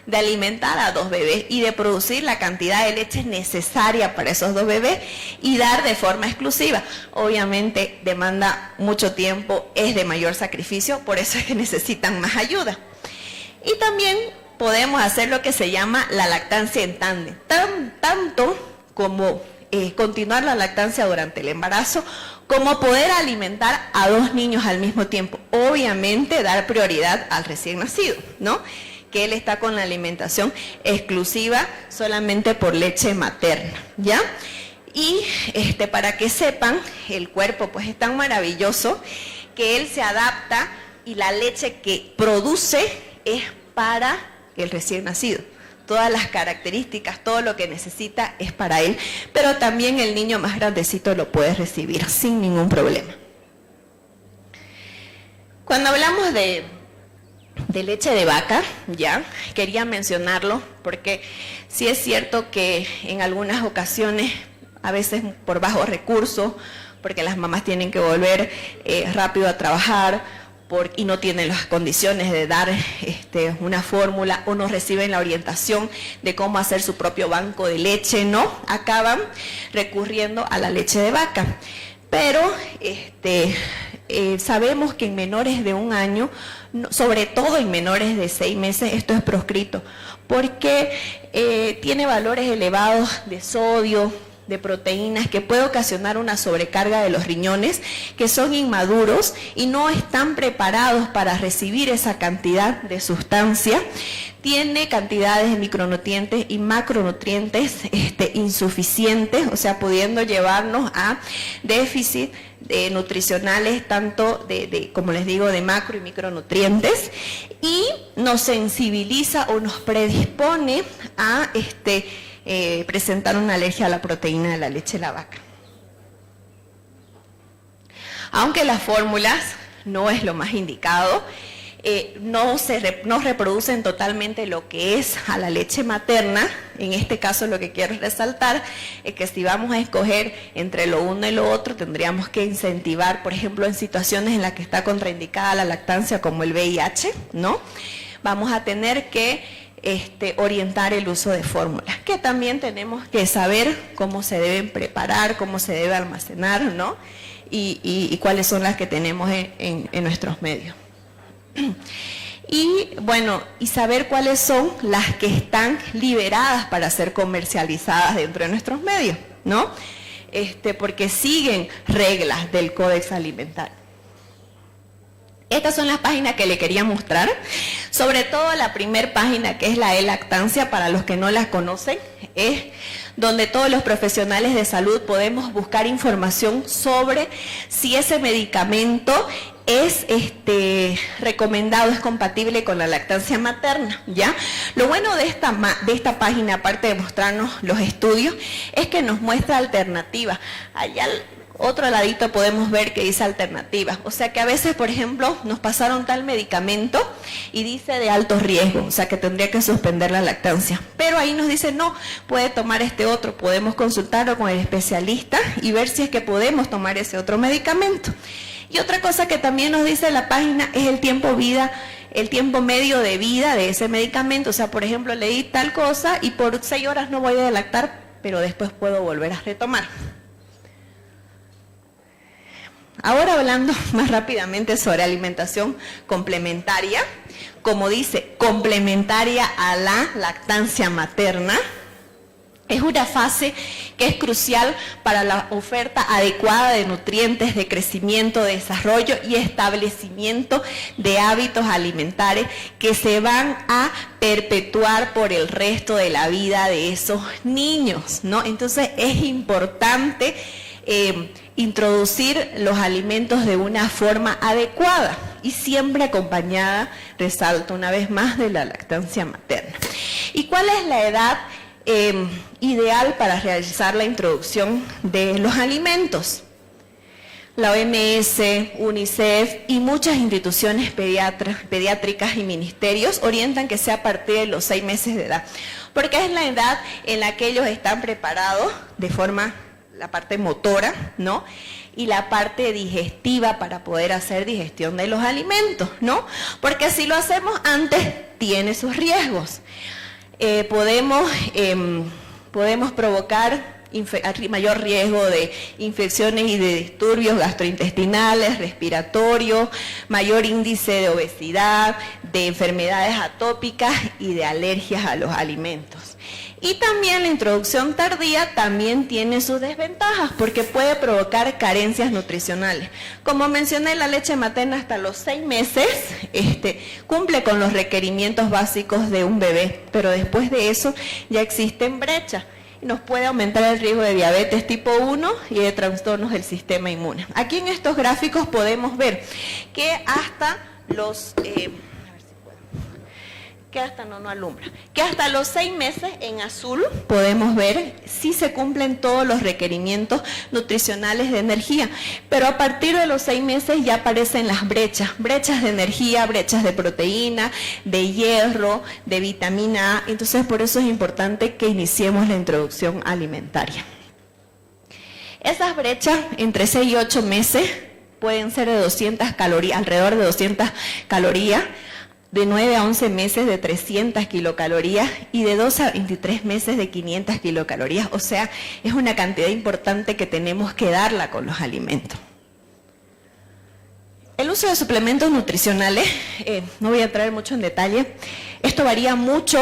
de alimentar a 2 bebés y de producir la cantidad de leche necesaria para esos 2 bebés y dar de forma exclusiva. Obviamente demanda mucho tiempo, es de mayor sacrificio, por eso es que necesitan más ayuda. Y también podemos hacer lo que se llama la lactancia en tándem, tanto como continuar la lactancia durante el embarazo, como poder alimentar a 2 niños al mismo tiempo. Obviamente dar prioridad al recién nacido, ¿no?, que él está con la alimentación exclusiva solamente por leche materna, ¿ya? Y para que sepan, el cuerpo pues es tan maravilloso que él se adapta, y la leche que produce es para el recién nacido. Todas las características, todo lo que necesita es para él, pero también el niño más grandecito lo puede recibir sin ningún problema. Cuando hablamos de leche de vaca, ya, quería mencionarlo porque sí es cierto que en algunas ocasiones, a veces por bajos recursos, porque las mamás tienen que volver rápido a trabajar y no tienen las condiciones de dar una fórmula, o no reciben la orientación de cómo hacer su propio banco de leche, ¿no?, acaban recurriendo a la leche de vaca. Pero sabemos que en menores de 1 año, sobre todo en menores de 6 meses, esto es proscrito, porque tiene valores elevados de sodio, de proteínas, que puede ocasionar una sobrecarga de los riñones, que son inmaduros y no están preparados para recibir esa cantidad de sustancia. Tiene cantidades de micronutrientes y macronutrientes insuficientes, o sea, pudiendo llevarnos a déficit nutricionales, tanto como les digo, de macro y micronutrientes, y nos sensibiliza o nos predispone a presentar una alergia a la proteína de la leche de la vaca. Aunque las fórmulas no es lo más indicado, no reproducen totalmente lo que es a la leche materna. En este caso lo que quiero resaltar es que si vamos a escoger entre lo uno y lo otro, tendríamos que incentivar, por ejemplo, en situaciones en las que está contraindicada la lactancia, como el VIH, ¿no?, vamos a tener que orientar el uso de fórmulas, que también tenemos que saber cómo se deben preparar, cómo se debe almacenar, ¿no?, y cuáles son las que tenemos en nuestros medios. Y bueno, y saber cuáles son las que están liberadas para ser comercializadas dentro de nuestros medios, ¿no?, porque siguen reglas del Códex Alimentario. Estas son las páginas que le quería mostrar, sobre todo la primera página, que es la e-lactancia. Para los que no la conocen, es donde todos los profesionales de salud podemos buscar información sobre si ese medicamento es recomendado, es compatible con la lactancia materna, ¿ya? Lo bueno de esta página, aparte de mostrarnos los estudios, es que nos muestra alternativas. Allá otro ladito podemos ver que dice alternativas, o sea que a veces, por ejemplo, nos pasaron tal medicamento y dice de alto riesgo, o sea que tendría que suspender la lactancia, pero ahí nos dice no, puede tomar este otro, podemos consultarlo con el especialista y ver si es que podemos tomar ese otro medicamento. Y otra cosa que también nos dice la página es el tiempo medio de vida de ese medicamento, o sea, por ejemplo, le di tal cosa y por 6 horas no voy a lactar, pero después puedo volver a retomar. Ahora hablando más rápidamente sobre alimentación complementaria, como dice, complementaria a la lactancia materna, Es una fase que es crucial para la oferta adecuada de nutrientes, de crecimiento, de desarrollo y establecimiento de hábitos alimentarios que se van a perpetuar por el resto de la vida de esos niños, ¿no? Entonces es importante introducir los alimentos de una forma adecuada y siempre acompañada, resalto una vez más, de la lactancia materna. ¿Y cuál es la edad ideal para realizar la introducción de los alimentos? La OMS, UNICEF y muchas instituciones pediátricas y ministerios orientan que sea a partir de los 6 meses de edad, porque es la edad en la que ellos están preparados de forma, la parte motora, ¿no?, y la parte digestiva para poder hacer digestión de los alimentos, ¿no? Porque si lo hacemos antes, tiene sus riesgos. Podemos provocar mayor riesgo de infecciones y de disturbios gastrointestinales, respiratorios, mayor índice de obesidad, de enfermedades atópicas y de alergias a los alimentos. Y también la introducción tardía también tiene sus desventajas porque puede provocar carencias nutricionales. Como mencioné, la leche materna hasta los 6 meses cumple con los requerimientos básicos de un bebé, pero después de eso ya existen brechas. Nos puede aumentar el riesgo de diabetes tipo 1 y de trastornos del sistema inmune. Aquí en estos gráficos podemos ver que hasta los... que hasta los 6 meses en azul podemos ver si se cumplen todos los requerimientos nutricionales de energía, pero a partir de los 6 meses ya aparecen las brechas de energía, brechas de proteína, de hierro, de vitamina A. Entonces por eso es importante que iniciemos la introducción alimentaria. Esas brechas entre 6 y 8 meses pueden ser de 200 calorías, alrededor de 200 calorías, de 9 a 11 meses de 300 kilocalorías y de 2 a 23 meses de 500 kilocalorías. O sea, es una cantidad importante que tenemos que darla con los alimentos. El uso de suplementos nutricionales, no voy a entrar mucho en detalle, esto varía mucho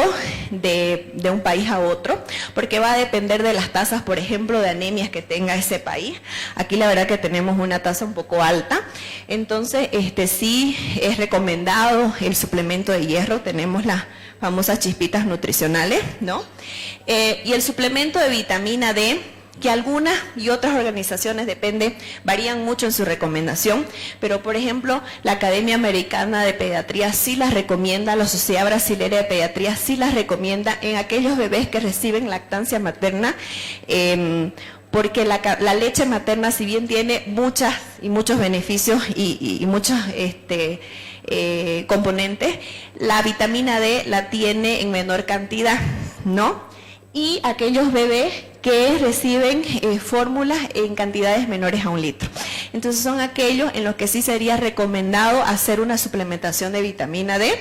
de un país a otro, porque va a depender de las tasas, por ejemplo, de anemias que tenga ese país. Aquí la verdad que tenemos una tasa un poco alta, entonces sí es recomendado el suplemento de hierro, tenemos las famosas chispitas nutricionales, ¿no? Y el suplemento de vitamina D, que algunas y otras organizaciones varían mucho en su recomendación, pero por ejemplo la Academia Americana de Pediatría sí las recomienda, la Sociedad Brasilera de Pediatría sí las recomienda en aquellos bebés que reciben lactancia materna, porque la leche materna, si bien tiene muchos beneficios y muchos componentes, la vitamina D la tiene en menor cantidad, ¿no? Y aquellos bebés que reciben fórmulas en cantidades menores a 1 litro. Entonces son aquellos en los que sí sería recomendado hacer una suplementación de vitamina D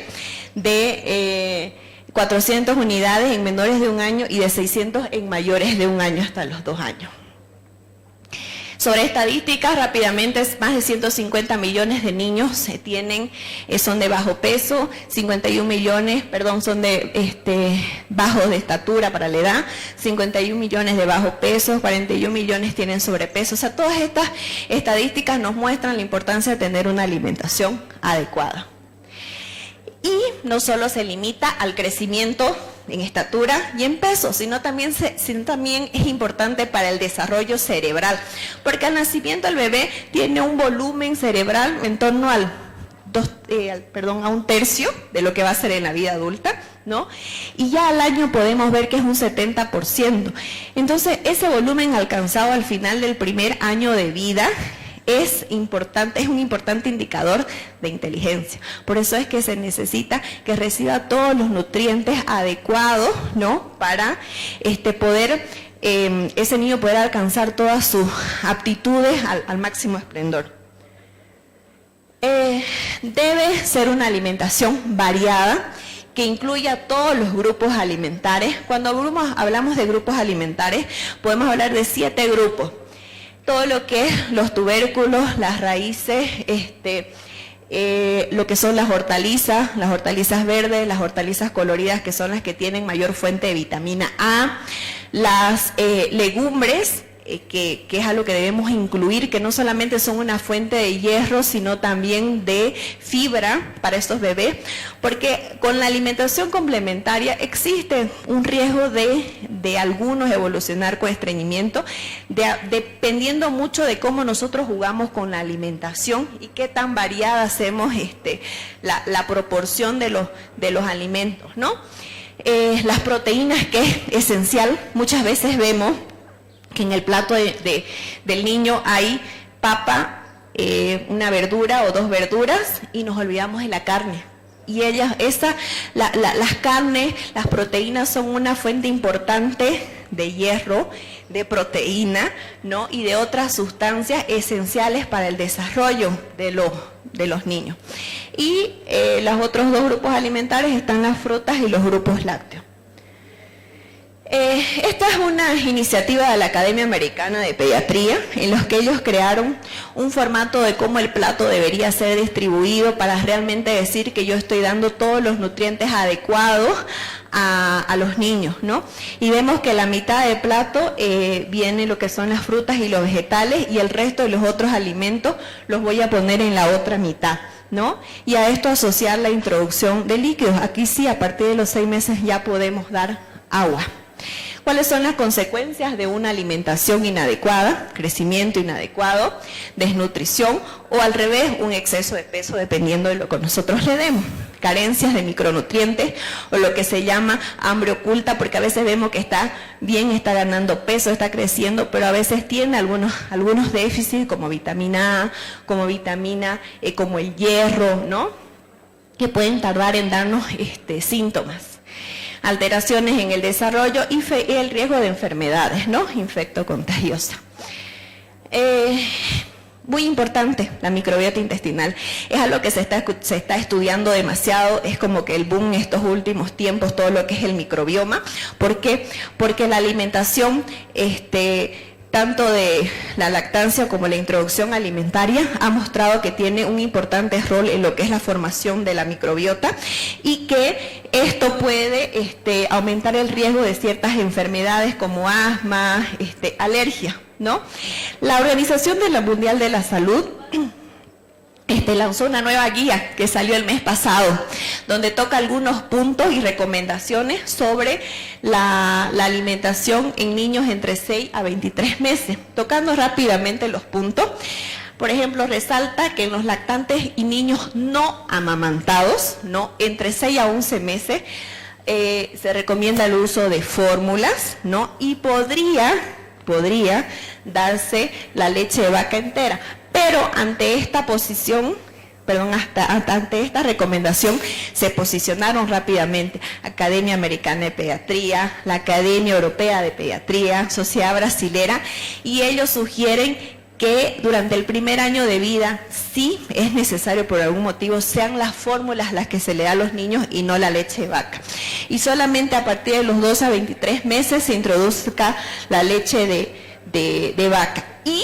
de 400 unidades en menores de 1 año y de 600 en mayores de 1 año hasta los 2 años. Sobre estadísticas, rápidamente, más de 150 millones de niños son de bajo peso, 51 millones, son de bajos de estatura para la edad, 51 millones de bajo peso, 41 millones tienen sobrepeso. O sea, todas estas estadísticas nos muestran la importancia de tener una alimentación adecuada. Y no solo se limita al crecimiento en estatura y en peso, sino también es importante para el desarrollo cerebral, porque al nacimiento el bebé tiene un volumen cerebral en torno a 1/3 de lo que va a ser en la vida adulta, ¿no? Y ya al año podemos ver que es un 70%. Entonces, ese volumen alcanzado al final del primer año de vida es un importante indicador de inteligencia. Por eso es que se necesita que reciba todos los nutrientes adecuados, ¿no? Para poder ese niño poder alcanzar todas sus aptitudes al máximo esplendor. Debe ser una alimentación variada que incluya todos los grupos alimentares. Cuando hablamos de grupos alimentares, podemos hablar de 7 grupos. Todo lo que es los tubérculos, las raíces, lo que son las hortalizas verdes, las hortalizas coloridas, que son las que tienen mayor fuente de vitamina A, las legumbres, que es algo que debemos incluir, que no solamente son una fuente de hierro, sino también de fibra para estos bebés, porque con la alimentación complementaria existe un riesgo de algunos evolucionar con estreñimiento, dependiendo mucho de cómo nosotros jugamos con la alimentación y qué tan variada hacemos la proporción de los alimentos, ¿no? Las proteínas, que es esencial, muchas veces vemos que en el plato del niño hay papa, una verdura o 2 verduras, y nos olvidamos de la carne. Y las carnes, las proteínas son una fuente importante de hierro, de proteína, ¿no? Y de otras sustancias esenciales para el desarrollo de los niños. Y los otros 2 grupos alimentarios están las frutas y los grupos lácteos. Esta es una iniciativa de la Academia Americana de Pediatría, en los que ellos crearon un formato de cómo el plato debería ser distribuido para realmente decir que yo estoy dando todos los nutrientes adecuados a los niños, ¿no? Y vemos que la mitad del plato viene lo que son las frutas y los vegetales, y el resto de los otros alimentos los voy a poner en la otra mitad, ¿no? Y a esto asociar la introducción de líquidos. Aquí sí, a partir de los 6 meses ya podemos dar agua. ¿Cuáles son las consecuencias de una alimentación inadecuada? Crecimiento inadecuado, desnutrición o al revés, un exceso de peso, dependiendo de lo que nosotros le demos. Carencias de micronutrientes o lo que se llama hambre oculta, porque a veces vemos que está bien, está ganando peso, está creciendo, pero a veces tiene algunos déficits como vitamina A, como el hierro, ¿no? Que pueden tardar en darnos síntomas. Alteraciones en el desarrollo y el riesgo de enfermedades, ¿no? Infectocontagiosa. Muy importante la microbiota intestinal. Es algo que se está estudiando demasiado, es como que el boom en estos últimos tiempos, todo lo que es el microbioma. ¿Por qué? Porque la alimentación, tanto de la lactancia como la introducción alimentaria, ha mostrado que tiene un importante rol en lo que es la formación de la microbiota, y que esto puede aumentar el riesgo de ciertas enfermedades como asma, alergia, ¿no? La Organización Mundial de la Salud lanzó una nueva guía que salió el mes pasado, donde toca algunos puntos y recomendaciones sobre la alimentación en niños entre 6 a 23 meses. Tocando rápidamente los puntos, por ejemplo, resalta que en los lactantes y niños no amamantados, ¿no? Entre 6 a 11 meses, se recomienda el uso de fórmulas, ¿no? Y podría darse la leche de vaca entera. Pero ante esta ante esta recomendación se posicionaron rápidamente Academia Americana de Pediatría, la Academia Europea de Pediatría, Sociedad Brasilera, y ellos sugieren que durante el primer año de vida, sí es necesario por algún motivo, sean las fórmulas las que se le da a los niños y no la leche de vaca. Y solamente a partir de los 2 a 23 meses se introduzca la leche de vaca. Y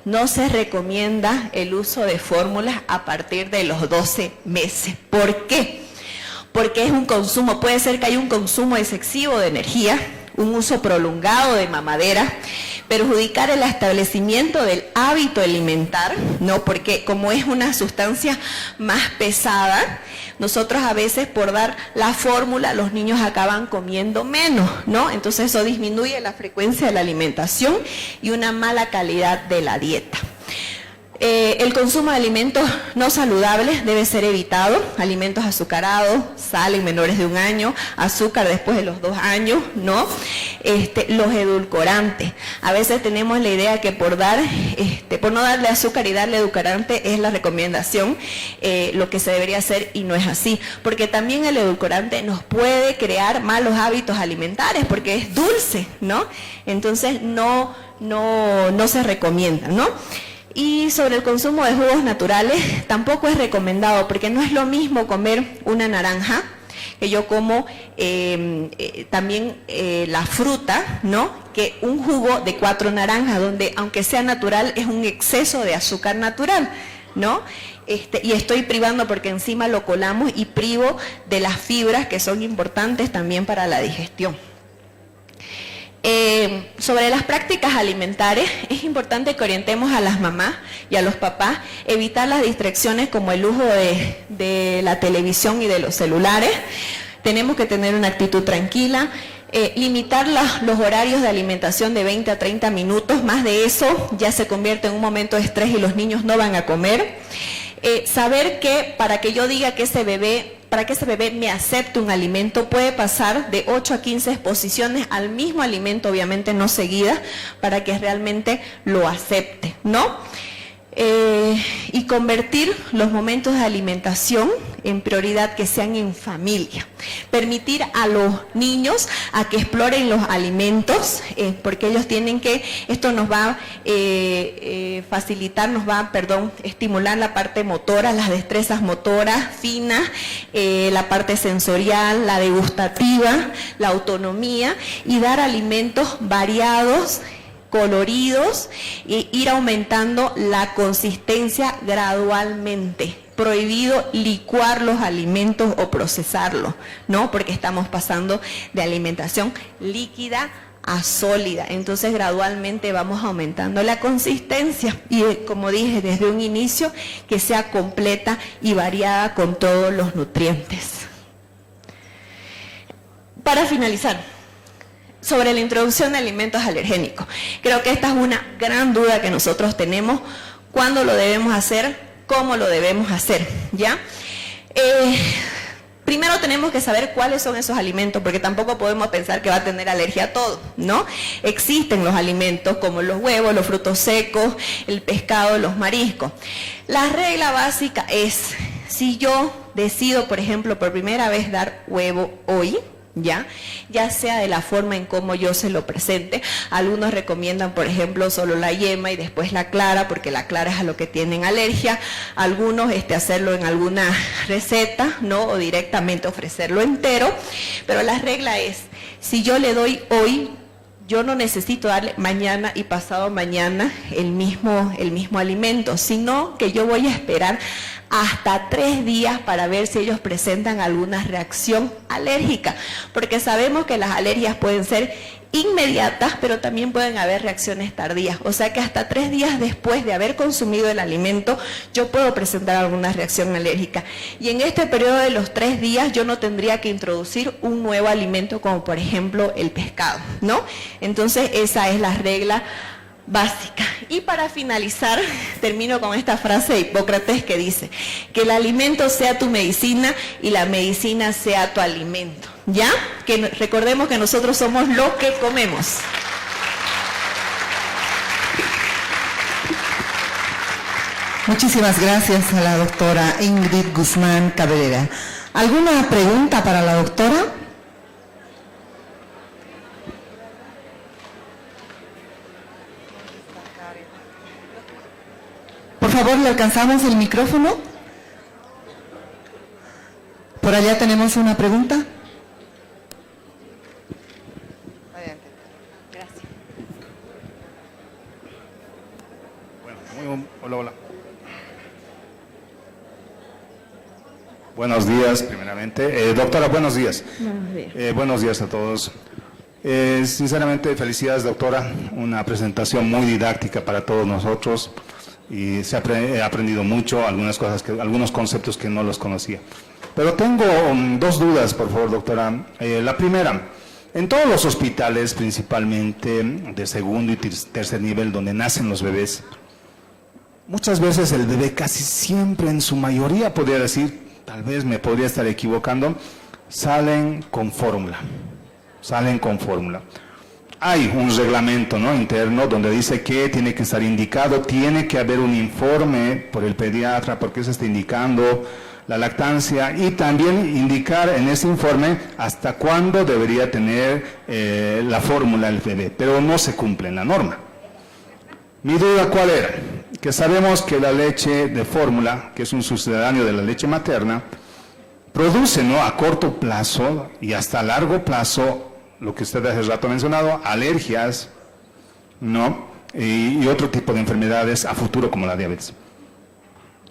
no se recomienda el uso de fórmulas a partir de los 12 meses. ¿Por qué? Porque es un consumo, puede ser que haya un consumo excesivo de energía, un uso prolongado de mamadera, perjudicar el establecimiento del hábito alimentar, ¿no? Porque como es una sustancia más pesada, nosotros a veces por dar la fórmula los niños acaban comiendo menos, ¿no? Entonces eso disminuye la frecuencia de la alimentación y una mala calidad de la dieta. El consumo de alimentos no saludables debe ser evitado, alimentos azucarados, sal en menores de 1 año, azúcar después de los 2 años, ¿no? Los edulcorantes. A veces tenemos la idea que por no darle azúcar y darle edulcorante es la recomendación, lo que se debería hacer, y no es así, porque también el edulcorante nos puede crear malos hábitos alimentarios porque es dulce, ¿no? Entonces no se recomienda, ¿no? Y sobre el consumo de jugos naturales, tampoco es recomendado, porque no es lo mismo comer una naranja, que yo como también la fruta, ¿no? Que un jugo de 4 naranjas, donde aunque sea natural, es un exceso de azúcar natural, ¿no? y estoy privando porque encima lo colamos y privo de las fibras que son importantes también para la digestión. Sobre las prácticas alimentarias, es importante que orientemos a las mamás y a los papás, evitar las distracciones como el uso de la televisión y de los celulares. Tenemos que tener una actitud tranquila, limitar los horarios de alimentación de 20 a 30 minutos, más de eso ya se convierte en un momento de estrés y los niños no van a comer. Saber que para que yo diga que para que ese bebé me acepte un alimento puede pasar de 8 a 15 exposiciones al mismo alimento, obviamente no seguidas, para que realmente lo acepte, ¿no? Y convertir los momentos de alimentación en prioridad que sean en familia. Permitir a los niños a que exploren los alimentos, porque ellos tienen que, esto nos va a facilitar, estimular la parte motora, las destrezas motoras finas, la parte sensorial, la degustativa, la autonomía, y dar alimentos variados, coloridos, e ir aumentando la consistencia gradualmente. Prohibido licuar los alimentos o procesarlos, ¿no? Porque estamos pasando de alimentación líquida a sólida. Entonces gradualmente vamos aumentando la consistencia y, como dije desde un inicio, que sea completa y variada con todos los nutrientes. Para finalizar, sobre la introducción de alimentos alergénicos. Creo que esta es una gran duda que nosotros tenemos. ¿Cuándo lo debemos hacer? ¿Cómo lo debemos hacer? ¿Ya? Primero tenemos que saber cuáles son esos alimentos, porque tampoco podemos pensar que va a tener alergia a todo, ¿no? Existen los alimentos como los huevos, los frutos secos, el pescado, los mariscos. La regla básica es, si yo decido, por ejemplo, por primera vez dar huevo hoy, ya sea de la forma en cómo yo se lo presente. Algunos recomiendan, por ejemplo, solo la yema y después la clara, porque la clara es a lo que tienen alergia. Algunos hacerlo en alguna receta, ¿no? O directamente ofrecerlo entero. Pero la regla es, si yo le doy hoy, yo no necesito darle mañana y pasado mañana el mismo alimento, sino que yo voy a esperar hasta 3 días para ver si ellos presentan alguna reacción alérgica, porque sabemos que las alergias pueden ser inmediatas, pero también pueden haber reacciones tardías, o sea que hasta 3 días después de haber consumido el alimento yo puedo presentar alguna reacción alérgica, y en este periodo de los 3 días yo no tendría que introducir un nuevo alimento como por ejemplo el pescado, ¿no? Entonces esa es la regla básica. Y para finalizar, termino con esta frase de Hipócrates que dice, que el alimento sea tu medicina y la medicina sea tu alimento, ¿ya? Que recordemos que nosotros somos lo que comemos. Muchísimas gracias a la doctora Ingrid Guzmán Cabrera. ¿Alguna pregunta para la doctora? Por favor, ¿le alcanzamos el micrófono? Por allá tenemos una pregunta. Adelante. Gracias. Bueno, hola. Buenos días, primeramente. Doctora, buenos días. Buenos días. Buenos días a todos. Sinceramente, felicidades, doctora. Una presentación muy didáctica para todos nosotros. Y he aprendido mucho, algunos conceptos que no los conocía. Pero tengo 2 dudas, por favor, doctora. La primera, en todos los hospitales, principalmente de segundo y tercer nivel, donde nacen los bebés, muchas veces el bebé, casi siempre, en su mayoría, podría decir, tal vez me podría estar equivocando, salen con fórmula. Hay un reglamento, ¿no?, interno donde dice que tiene que estar indicado, tiene que haber un informe por el pediatra porque se está indicando la lactancia y también indicar en ese informe hasta cuándo debería tener la fórmula el bebé, pero no se cumple en la norma. Mi duda, ¿cuál era? Que sabemos que la leche de fórmula, que es un sucedáneo de la leche materna, produce, ¿no?, a corto plazo y hasta a largo plazo, lo que usted hace rato ha mencionado, alergias, ¿no?, y otro tipo de enfermedades a futuro como la diabetes.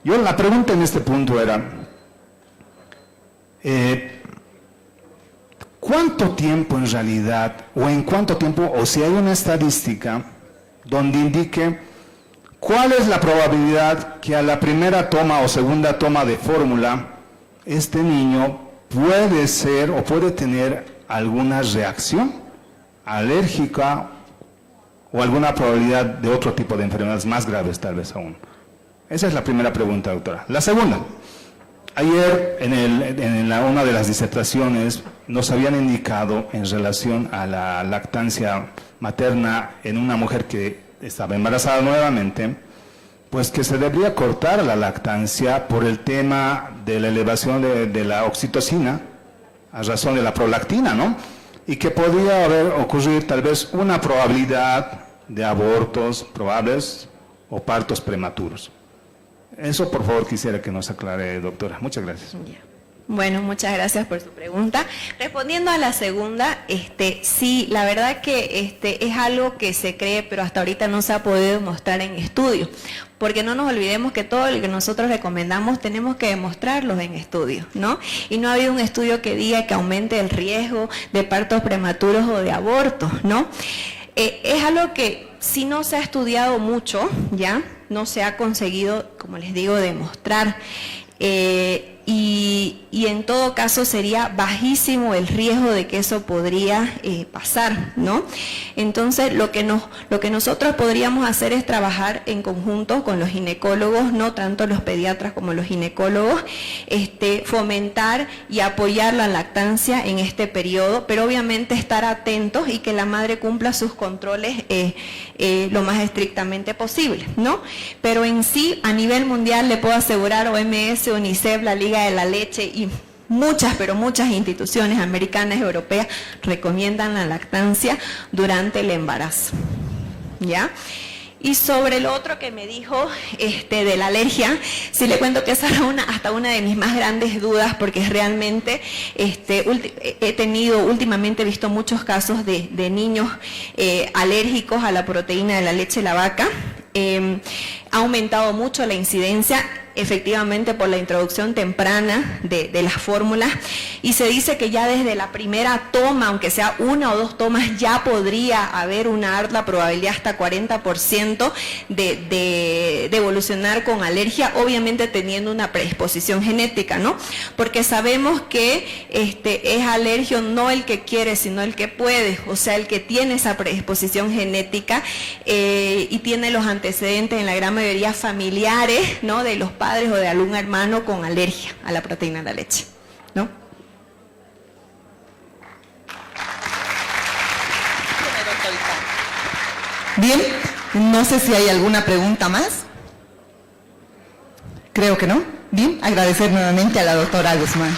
La pregunta en este punto era, ¿cuánto tiempo en realidad, o en cuánto tiempo, o si hay una estadística donde indique cuál es la probabilidad que a la primera toma o segunda toma de fórmula este niño puede ser o puede tener alguna reacción alérgica o alguna probabilidad de otro tipo de enfermedades más graves tal vez aún? Esa es la primera pregunta, doctora. La segunda, ayer en una de las disertaciones nos habían indicado en relación a la lactancia materna en una mujer que estaba embarazada nuevamente, pues que se debería cortar la lactancia por el tema de la elevación de la oxitocina a razón de la prolactina, ¿no? Y que podría ocurrir tal vez una probabilidad de abortos probables o partos prematuros. Eso, por favor, quisiera que nos aclare, doctora. Muchas gracias. Bueno, muchas gracias por su pregunta. Respondiendo a la segunda, sí, la verdad que es algo que se cree, pero hasta ahorita no se ha podido demostrar en estudio. Porque no nos olvidemos que todo lo que nosotros recomendamos tenemos que demostrarlo en estudios, ¿no? Y no ha habido un estudio que diga que aumente el riesgo de partos prematuros o de abortos, ¿no? Es algo que si no se ha estudiado mucho, ¿ya? No se ha conseguido, como les digo, demostrar. Y en todo caso sería bajísimo el riesgo de que eso podría pasar, ¿no? Entonces lo que nosotros podríamos hacer es trabajar en conjunto con los ginecólogos, no tanto los pediatras como los ginecólogos, fomentar y apoyar la lactancia en este periodo, pero obviamente estar atentos y que la madre cumpla sus controles lo más estrictamente posible, ¿no? Pero en sí, a nivel mundial le puedo asegurar, OMS, UNICEF, la Liga de la Leche y muchas, pero muchas instituciones americanas y europeas recomiendan la lactancia durante el embarazo, ¿ya? Y sobre lo otro que me dijo de la alergia, sí le cuento que esa era hasta una de mis más grandes dudas, porque realmente últimamente he visto muchos casos de niños alérgicos a la proteína de la leche de la vaca. Ha aumentado mucho la incidencia, efectivamente por la introducción temprana de las fórmulas, y se dice que ya desde la primera toma, aunque sea una o dos tomas, ya podría haber una alta probabilidad, hasta 40% de evolucionar con alergia, obviamente teniendo una predisposición genética, ¿no? Porque sabemos que es alergio no el que quiere, sino el que puede, o sea, el que tiene esa predisposición genética y tiene los antecedentes en la gran mayoría familiares, ¿no? De los padres o de algún hermano con alergia a la proteína de la leche, ¿no? Bien, no sé si hay alguna pregunta más. Creo que no. Bien, agradecer nuevamente a la doctora Guzmán.